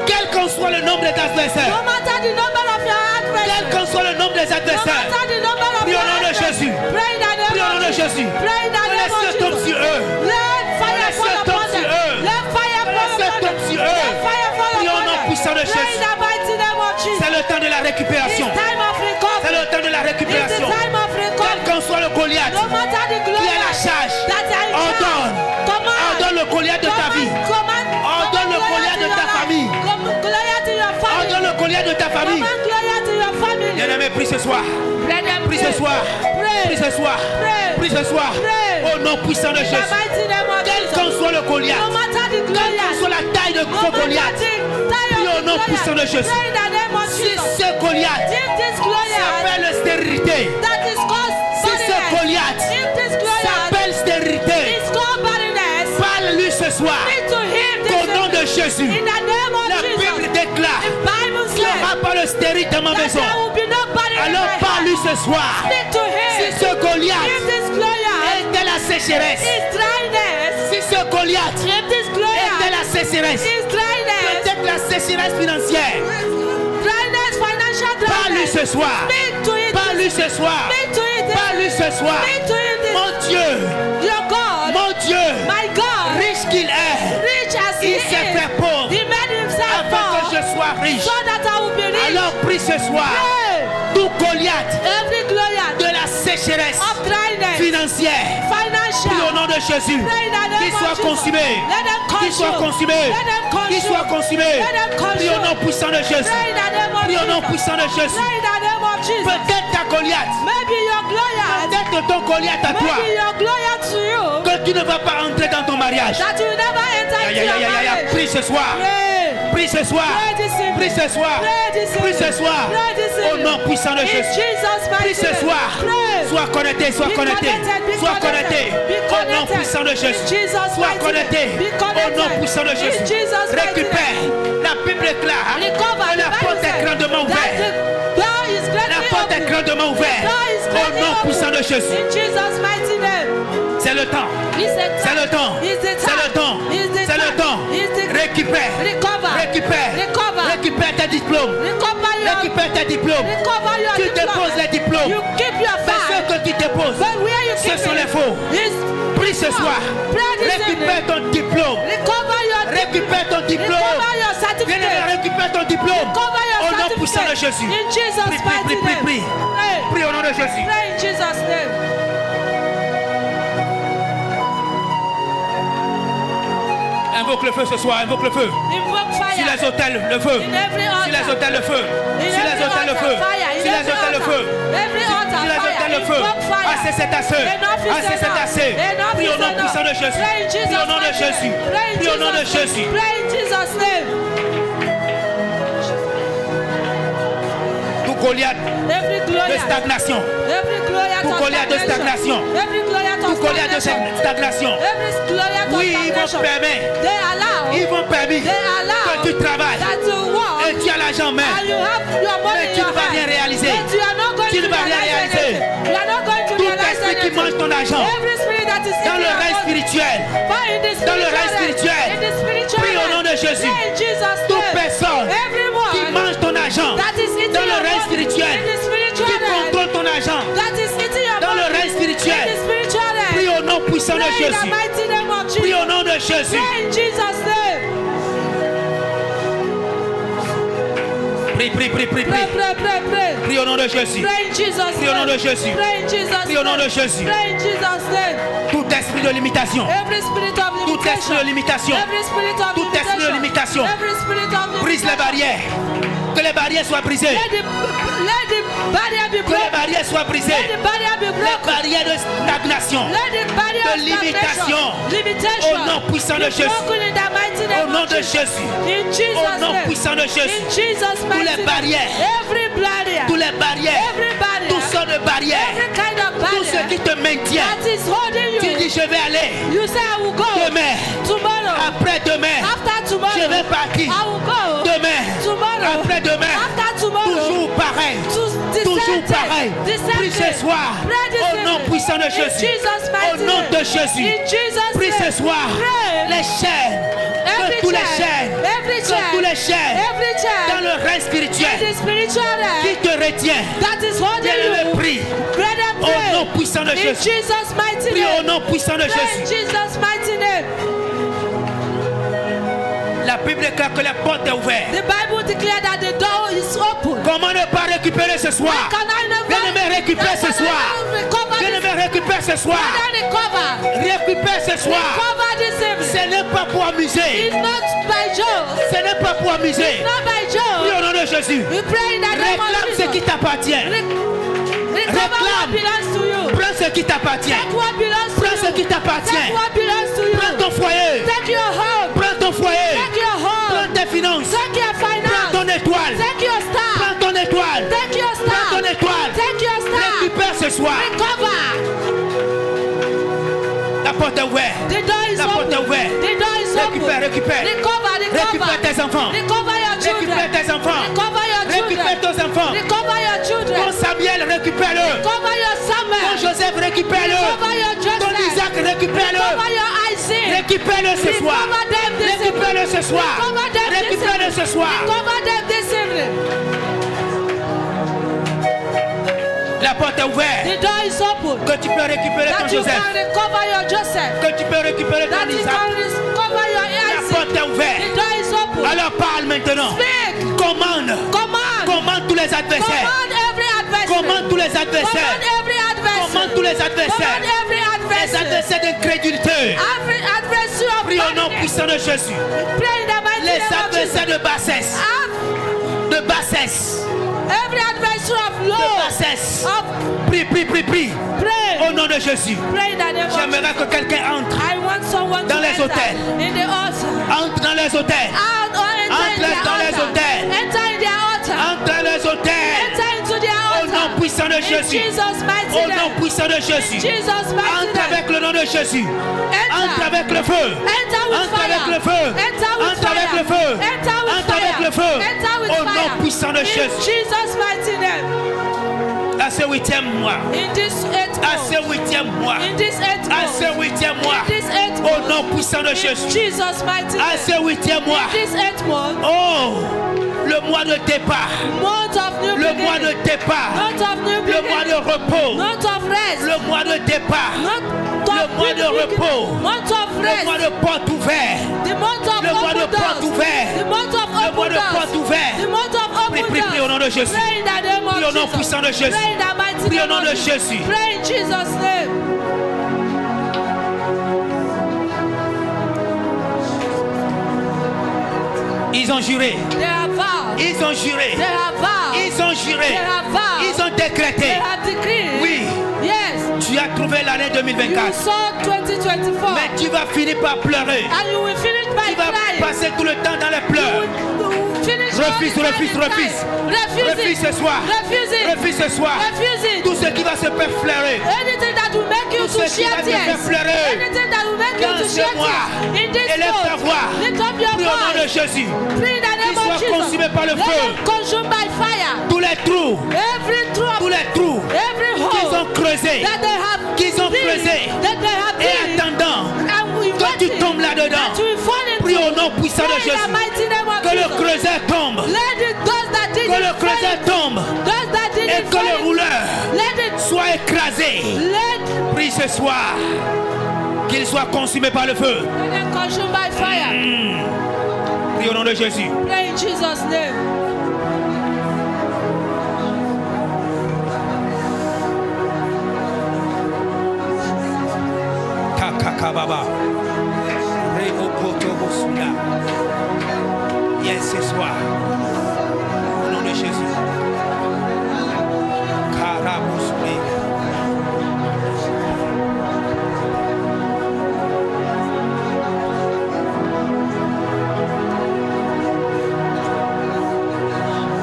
Quel qu'en soit le nombre d'adversaires, No matter the number of your quel adversaries, qu'en soit le nombre des no adversaires, matter the number of prie your au nom de adversaries, Jésus. pray in the name Prie au nom of de Jesus. Jésus. Pray in the Que name les of cieux tombent Jesus. sur eux. Let fire les fall cieux upon tombent them. sur eux. Let fire Que fall les cieux upon tombent them. sur eux. Let fire fall Prie au upon nom them. puissant de Pray in Jésus. the mighty name of Jesus. C'est le temps de la récupération. It's time of C'est recovery. le temps de la It's the récupération. time of Quel recovery. qu'en soit le Goliath No matter the glory qui a la charge, that are in charge. ordonne. Command. Ordonne le Goliath de ta vie. Ordonne le Goliath de ta famille. Goliath to your family. Ordonne le Goliath de ta famille. Command Goliath to your family. Bien-aimé, prie ce soir. Brethren, Prie ce soir. Pray. Prie ce soir. Pray. Prie ce soir. Pray. Au nom puissant de In the Jésus. mighty name of Quel Jesus. qu'en soit le Goliath, No matter the quelle qu'en Goliath. soit la taille de No ce matter Goliath, the tire prie of au nom the puissant de Goliath. Jésus. Pray in the name of Si Jesus. ce Goliath If this Goliath s'appelle stérilité, that is called si ce barrenness, Goliath if this Goliath s'appelle stérilité, is called barrenness, parle-lui ce soir. speak to him this Au nom de evening. Jésus. In the name of La Jesus. Bible déclare The Bible qu'il n'y aura says pas de stérile dans ma that maison. there will be no barrenness. Alors in my parle-lui house. ce soir. Speak to Si him. ce Goliath If this Goliath est de la sécheresse, is dryness, si ce Goliath if this est de Goliath la sécheresse, is dryness, peut-être la sécheresse financière, dryness, financial parle-lui dryness, ce soir. speak to it. Parle-lui ce soir. Speak to it. Parle-lui ce soir. Speak to it. Mon Dieu, Your God, mon Dieu, my God, riche qu'il est, rich as he il s'est is, fait pauvre he made himself afin que poor je sois riche. so that I will be rich. Alors prie ce soir, Pray. tout Goliath Every Goliath de la sécheresse of dryness, financière, prie au financial, nom de Jésus, pray in the name qu'il of soit Jesus. consumé, Let them qu'il soit consume. consumé, Let them qu'il soit consume. consumé. Let them Prie au nom consume. puissant de Jésus, Pray in the name of prie au nom Jesus. puissant de Jésus. Pray in the name of Jesus. Peut-être ta Goliath, Maybe your Goliath, peut-être ton Goliath à toi, maybe your Goliath to you, que tu ne vas pas entrer dans ton mariage. that you will never enter into your marriage. Prie ce soir. Pray. Prie ce soir. Pray this evening. Prie ce soir. Pray this Prie ce evening. soir. Pray this Au evening. nom puissant de In Jésus. Jesus' Prie mighty ce name. soir. Pray. Sois connecté, sois Be connecté. connected, be Sois connected. connecté. Be Au nom connected. puissant de In Jésus. Jesus' Sois mighty connecté. name. Be Au connected. nom puissant de In Jésus. Jesus' mighty Récupère. La Bible déclare Recover. que la The porte Bible est says grandement that ouverte. the door is La greatly porte est open. grandement ouverte. The door is Au greatly nom open. puissant de Jésus. In Jesus' mighty name. C'est le temps. It's the time. C'est le temps. It's the C'est le time. temps. It's the C'est le time. temps. It's the Récupère. Recover. Récupère. Recover. Récupère tes diplômes. Recover your Récupère tes diplômes. Recover your Tu diploma. déposes les diplômes. You keep your Mais ceux file. que tu déposes, But where you ce keep sont it les faux. is Prie ce soir. Pray this Récupère ton diplôme. recover your Récupère ton diplôme. recover your Viens certificate. récupère ton diplôme. Recover your Au nom puissant de certificate. Jésus. In Jesus' Prie, prie, mighty prie, prie, name. prie. Pray. Prie au nom de Jésus. Pray in Jesus' name. Invoque le feu ce soir. Invoque le feu. Invoke Sur fire. les hôtels, le feu. In every Sur altar. les hôtels, le feu. In Sur les every hôtels, le altar, feu. fire. In Sur les every hôtels, le altar. feu. Every altar, Sur les fire. hôtels, le feu. Invoque fire. Assez, c'est assez. Enough is Assez, c'est enough. assez. Enough Prie au is nom enough. puissant de Jésus. Pray in Prie Jesus' au nom de mighty Jésus. name. Pray in Prie au nom de Jesus' name. Jésus. Pray in Jesus' name. Tout Goliath Every de Goliath. stagnation. Every Goliath Tout of Goliath Goliath de stagnation. Every Goliath of Tout Goliath de stagnation. Every Goliath of Oui, ils vont stagnation. permettre. They allow. Ils vont permettre They allow que tu travailles. that you walk. Et tu as l'argent en main. And you have your money Mais in tu your ne vas hand. rien réaliser. But you are not going Tu to ne vas rien realize réaliser. anything. You are not going to Tout realize esprit qui anything. mange ton argent Every spirit that is dans in le your règne body. spirituel, But in the dans le règne spiritual spirituel, realm, in the spiritual prie au nom de realm, Jésus. pray in Jesus' Toute name. personne Everyone qui mange ton argent that is eating dans le your règne body, spirituel, in the spiritual qui realm, contrôle ton argent that is eating your dans le body, règne spirituel, in the spiritual realm, prie au nom puissant de pray in the Jésus. mighty name of Prie au Jesus. nom de Jésus. Pray in Jesus' name. Prie, prie, prie, prie, Pray, prie. pray, pray, pray. Prie au nom de Jésus. Pray in Jesus' Prie au nom de name. Jésus. Pray in Jesus' Prie au nom de name. Jésus. Pray in Jesus' name. Tout esprit de limitation, Every spirit of tout esprit de limitation. limitation, Every spirit of tout esprit de limitation, Every spirit of brise les limitation. barrières. Que les barrières soient brisées. Let the barrier be Que les broken. barrières soient brisées. Let the barrier be Les broken. barrières de stagnation. Let the barrier de of limitation. limitation Au nom puissant de be Jésus. broken in the mighty name Au nom of de Jesus. Jésus. In Jesus' Au nom name. puissant de Jésus. In Jesus' mighty les name. barrières. Every barrier. Tous les barrières. Every barrier. Toutes sortes de barrières. Every kind of Tout ce barrier qui te maintient. that is holding Tu you. dis je vais aller. You say I will go Demain. tomorrow. Après demain. After tomorrow. Je vais partir. I will go Demain. tomorrow. Après demain. After tomorrow. Toujours pareil. Toujours pareil. Prie ce soir. Au nom puissant de Jésus. Au nom de Jésus. In Jesus' Prie ce name. soir. Pray. Les chaînes. Every Que tous les chain. chaînes. Every Que chain. tous les chaînes. Every Dans chain. le règne In spirituel. the spiritual Qui realm te retient. that is holding Bien-aimé, you. prie. Brethren, Au nom pray. puissant de In Jésus. Jesus' mighty Prie au name. nom puissant de Pray in Jésus. Jesus' mighty name. La Bible déclare que la porte est ouverte. The Bible declares that the door is open. Comment ne pas récupérer ce soir? Can I never Bien-aimé, récupère ce soir. recover this? Bien-aimé, récupère ce soir. Can I recover? Récupère ce soir. Recover this evening. Ce n'est pas pour amuser. It's not by Joe. Ce n'est pas pour amuser. Not by Prie Joe. au nom de Jésus. We pray in the name of Réclame ce Jesus. qui t'appartient. Recover what belongs to you. Prends ce qui t'appartient. Take what belongs to Prends ce qui you. t'appartient. Take what belongs to Prends you. ton foyer. Take your home. Prends ton foyer. Take your home. Prends tes finances. Take your Prends finance. ton étoile. Take your star. Prends ton étoile. Take your Prends ton star. étoile. Take your star. Récupère ce soir. Recover. La porte est ouverte. The door is La porte est open. ouverte. The door is Récupère, open. récupère. Recover, Récupère recover. tes enfants. Recover your children. Récupère tes enfants. Recover your Récupère children. tes enfants. Recover your Ton children. Samuel, récupère-le. Recover your Ton Samuel. Joseph, récupère-le. Recover your Ton Joseph. Isaac, récupère-le. Recover your Isaac. Récupère-le ce soir. Recover them this evening. Récupère-le ce soir. Recover them this Récupère-le evening. ce soir. Recover them this evening. La porte est ouverte. The door is open. Que tu peux récupérer ton That you Joseph. can recover your Joseph. Que tu peux récupérer That ton you Isaac. can recover your La Isaac. porte est The ouverte. door is open. Alors parle maintenant. Speak. Commande. Command. Commande tous les adversaires. Command every adversary. Commande tous les adversaires. Command every adversary. Commande tous les adversaires. Command every Les adversary. adversaires d'incrédulité. Every adversary of Prie au nom madness. puissant de Jésus. Pray in the mighty Les name of Jesus. adversaires de bassesse. De bassesse. Every adversary of De low. bassesse. Of Prie, prie, prie, prie. pray. Au nom de Jésus. Pray in the name of J'aimerais Jesus. que quelqu'un entre. I want someone Dans to les enter hôtels. in the altar. Entre dans les hôtels. Out or enter Entre in their dans les altar. hôtels. Enter in their altar. Entre dans les hôtels. Enter into their Au altar. nom puissant de In Jésus. Jesus' mighty Au nom name. puissant de Jésus. Jesus' mighty Entre name. avec le nom de Jésus. Entre Enter. avec le feu. Enter with Entre fire. avec le feu. Enter with Entre avec fire. le feu. Enter with Entre avec fire. le feu. Enter with Au fire. nom puissant de In Jésus. Jesus' mighty name. À ce 8e mois. In this 8th À month. ce 8e mois. In this 8th À month. ce 8e mois. In this 8th Au month. nom puissant de In Jésus. Jesus' mighty À name. ce 8e mois. In this 8th month. Oh, le mois de départ. Month of new Le mois de beginning. départ. Month of new Le mois de beginning. repos. Month of rest. Le mois de départ. Month Le of mois de new beginning. repos. Month of Le mois rest. de porte ouverte. The month of Le mois de open porte doors. ouverte. The month of Le mois open de porte doors. ouverte. The month of Prie, open prie, prie au nom doors. de Jésus. Pray in the name of Prie au nom Jesus. puissant de Jésus. Pray in the mighty Prie au name nom de of Jesus. Jésus. Pray in Jesus' name. Ils ont juré. They have vowed. Ils ont juré. They have vowed. Ils ont juré. They have vowed. Ils ont décrété. They have decreed. Oui. Yes. Tu as trouvé l'année You 2024. saw 2024. Mais tu vas finir par pleurer. And you will finish by Tu vas crying. passer tout le temps dans les pleurs. You will finish Refuse, refuse, refuse. Refuse ce soir. Refuse it. Refuse ce soir. Refuse it. Tout ce qui va se faire fleurer. Anything that will make you Tout to ce qui va shed te faire tears. pleurer. Anything that will make you to shed Danse-moi. tears. In this Élève ta voix. road, lift up your Prie au nom de voice. Jésus. Pray in the name Qu'il of soit Jesus. consumé par le Let feu. them consumed by fire. Tous les trous. Every Tous trouble. les trous Every qu'ils hole ont creusés. that they have Qu'ils ont digged, creusé. that they have Et digged, attendant and we que tu waiting tombes là-dedans. that we fall into. Prie au nom puissant de Pray in the Jésus. mighty name of Que le Jesus. creuset tombe. Let it, those that Que didn't le creuset fall, tombe. those that Et didn't que le fall, rouleur let it, soit écrasé. let Prie ce soir. Qu'il soit consumé par le feu. them consumed by fire. Prie au nom de Jésus. Pray in Jesus' name. Kakakababa. Reokotobosuna. Yes, ce soir. Au nom de Jésus. Karabosune.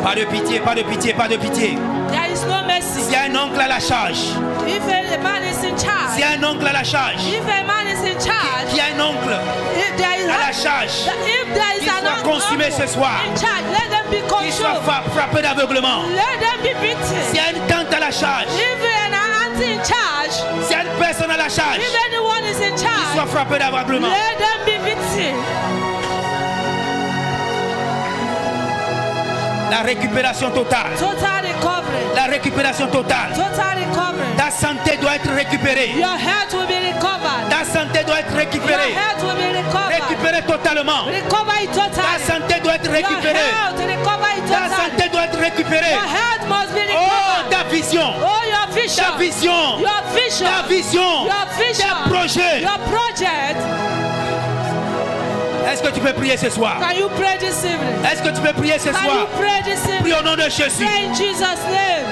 Pas de pitié, pas de pitié, pas de pitié. There is no mercy. S'il y a un oncle à la charge, If a man is in charge, s'il y a un oncle à la charge, if a man is in charge, s'il y a un oncle if there is à la charge, if there is qu'il an soit consumé uncle ce soir, in charge, let them be qu'il soit consumed. frappé d'aveuglement. Let them be beaten. S'il y a une tante à la charge, If an auntie in charge, s'il y a une personne à la charge, if anyone is in qu'il soit charge, frappé d'aveuglement. let them be beaten. La récupération totale. Total recovery. La récupération totale. Total recovery. Ta santé doit être récupérée. Your health will be recovered. Ta santé doit être Your récupérée. health will be recovered. Récupérée totalement. Recover it Ta totally. santé doit être Your récupérée. health, recover it Ta totally. santé doit être récupérée. Your health must be Oh, recovered. ta vision. Oh, your vision. Ta vision. Your vision. Ta vision. Your vision. Ta projet. Your project. Est-ce que tu peux prier ce soir? Can you pray this evening? Est-ce que tu peux prier ce Can you soir? pray this Prie evening? au nom de Jésus. Pray in Jesus' name.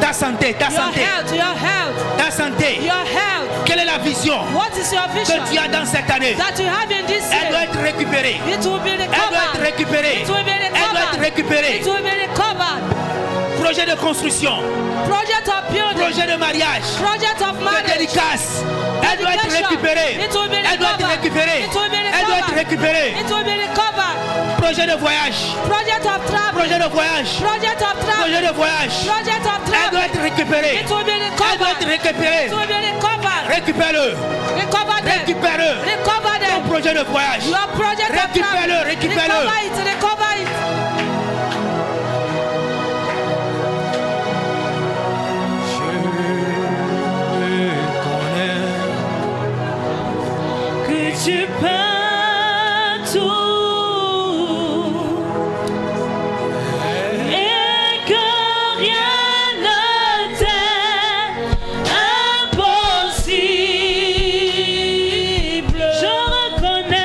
Ta santé, ta Your santé, health, your health, ta santé. your health. Quelle est la vision What is your vision que tu as dans cette année? that you have in this Elle doit year? être récupérée. It will be Elle doit être recovered. récupérée. It will be Elle doit être recovered. récupérée. It will be recovered. Projet de construction, Project of building. projet de mariage, Project of de marriage. dédicace. Elle doit être Education. récupérée. It will be Elle doit être recovered. récupérée. It will be Elle doit être recovered. récupérée. It will be recovered. Projet de voyage, Project of travel. projet de voyage, Project of projet travel. de voyage. Project of Elle doit travel. être récupérée. It will be Elle doit être recovered. récupérée. It will be recovered. Récupère-le. Recover them. Récupère-le. Recover Ton them. projet de voyage. Your project of Récupère-le, travel. récupère-le. Recover it. Recover it. que tu peux tout et que rien ne t'est impossible. Je reconnais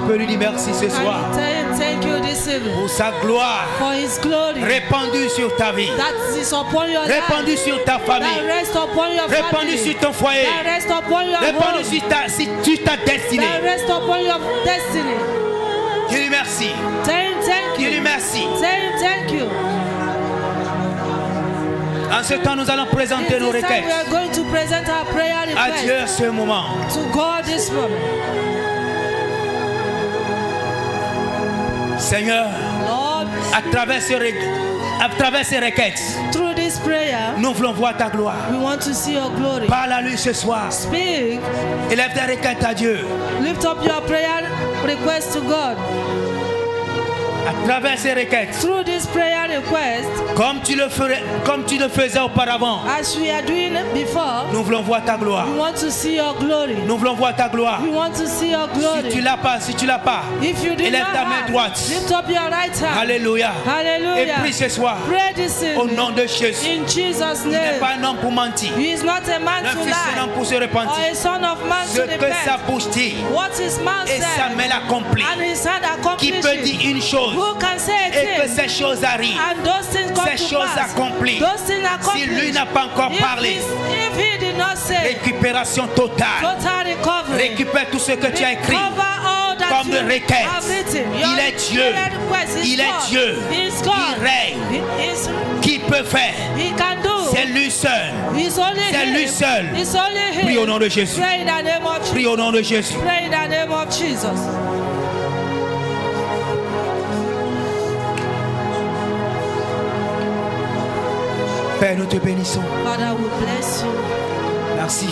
peux lui dire merci ce soir And tell him thank you this evening pour sa gloire for his glory répandue sur ta vie, that is upon your life, répandue sur ta that famille, rests upon your répandue family, sur ton foyer, that rests upon your répandue home, sur ta destinée. that rests upon your destiny. Je lui merci. Tell him thank Je lui you. merci. Tell him thank you. En ce temps, nous allons présenter nos This time we requêtes are going to present our prayer à Dieu request à ce moment. to God this moment. Seigneur, Lord, à travers ces requêtes, through this prayer, nous voulons voir ta gloire. we want to see your glory. Parle à lui ce soir. Speak, Élève tes requêtes à Dieu. lift up your prayer request to God. À travers ces requêtes, Through this prayer request, comme tu le faisais auparavant, as we are doing it before, nous voulons voir ta gloire. we want to see your glory. Nous voulons voir ta gloire. We want to see your glory. Si tu l'as pas, If you do élève not ta main have, droite. lift up your right hand. Alléluia. Et Hallelujah. prie ce soir Pray this au evening nom de Jésus. in Jesus' Il n'est name. pas un homme pour mentir, He is not a man un to fils d'un homme lie, pour se or repentir. a son of man Ce to que sa repent. bouche dit What his mouth et sa said main l'accomplit. and his hand Qui accomplishes peut dire une chose Who can say a et que thing ces choses arrivent. and those things come Ces to choses pass? accomplies. Those things Si lui accomplished. n'a pas encore parlé, If he did not say, récupération totale. total recovery. Récupère tout ce que tu as écrit Recover all that comme you de requêtes. have written. Il Your est Dieu. prayer request is Il est God. Dieu. He is Il God. règne. Qui peut faire? He can do. C'est lui seul. He's only C'est him. lui seul. It's only him. Prie au nom de Jésus. Pray in the name of Jesus. Prie au nom de Jésus. Pray in the name of Jesus. Père, nous te bénissons. Father, we bless you. Merci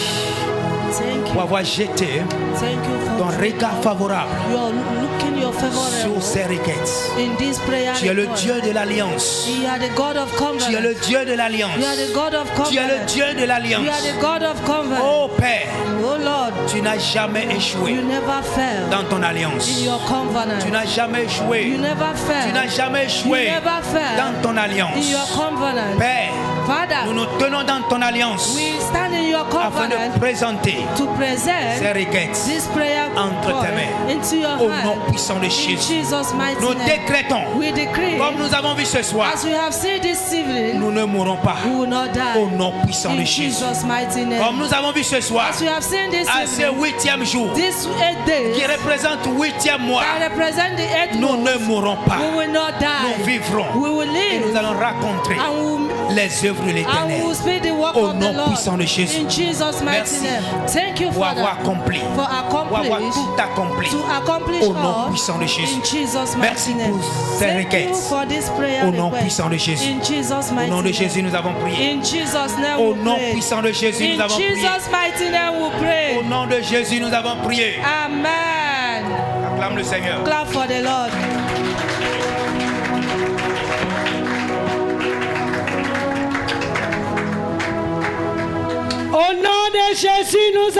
Thank pour you. avoir jeté Thank you ton for regard favorable you are looking your favorable sur ces requêtes. in this prayer. Tu es le request. Dieu de l'alliance. You are the God of covenant. Tu es le Dieu de l'alliance. You are the God of Tu es le covenant. Dieu de You are l'alliance. the God of covenant. Oh Père, Oh Lord, tu n'as jamais échoué you never fail dans ton alliance. in your covenant. Tu n'as jamais You échoué. never fail. Tu n'as jamais échoué You never fail dans ton in alliance. your covenant. Père, Father, nous nous tenons dans ton alliance we stand in your afin de covenant présenter to ces present requêtes this prayer entre tes mains. into your Au nom hand. puissant de In Jésus. Jesus' mighty Nous name. décrétons, We decree, comme nous avons vu ce soir, as we have seen this evening, nous ne mourrons pas. we will not Au die. nom puissant de In Jésus. Jesus' mighty Comme name. nous avons vu ce soir, As we have seen this à ce evening, 8e jour, this 8 days qui représente 8e mois, that represent the 8 nous ne months, mourrons pas. we will not Nous die. vivrons We will et nous live allons rencontrer and les œuvres de we l'Éternel. will speak the work Au of the nom Lord. puissant de Jésus. In Jesus' mighty Merci name. Thank you, pour Father, avoir accompli, for pour avoir accomplish, tout accompli. to accomplish Au nom all puissant de Jésus. in Jesus' Merci mighty name. pour ces Thank you requêtes. for this prayer Au nom request. puissant de Jésus. In Jesus' Au mighty nom de name. Jésus, nous avons prié. In Jesus' name Au we nom pray. puissant de Jésus, In nous avons prié. Jesus' mighty name we pray. Au nom de Jésus, nous avons prié. Amen. Acclame le Seigneur. Clap for the Lord. Au nom de Jésus, nous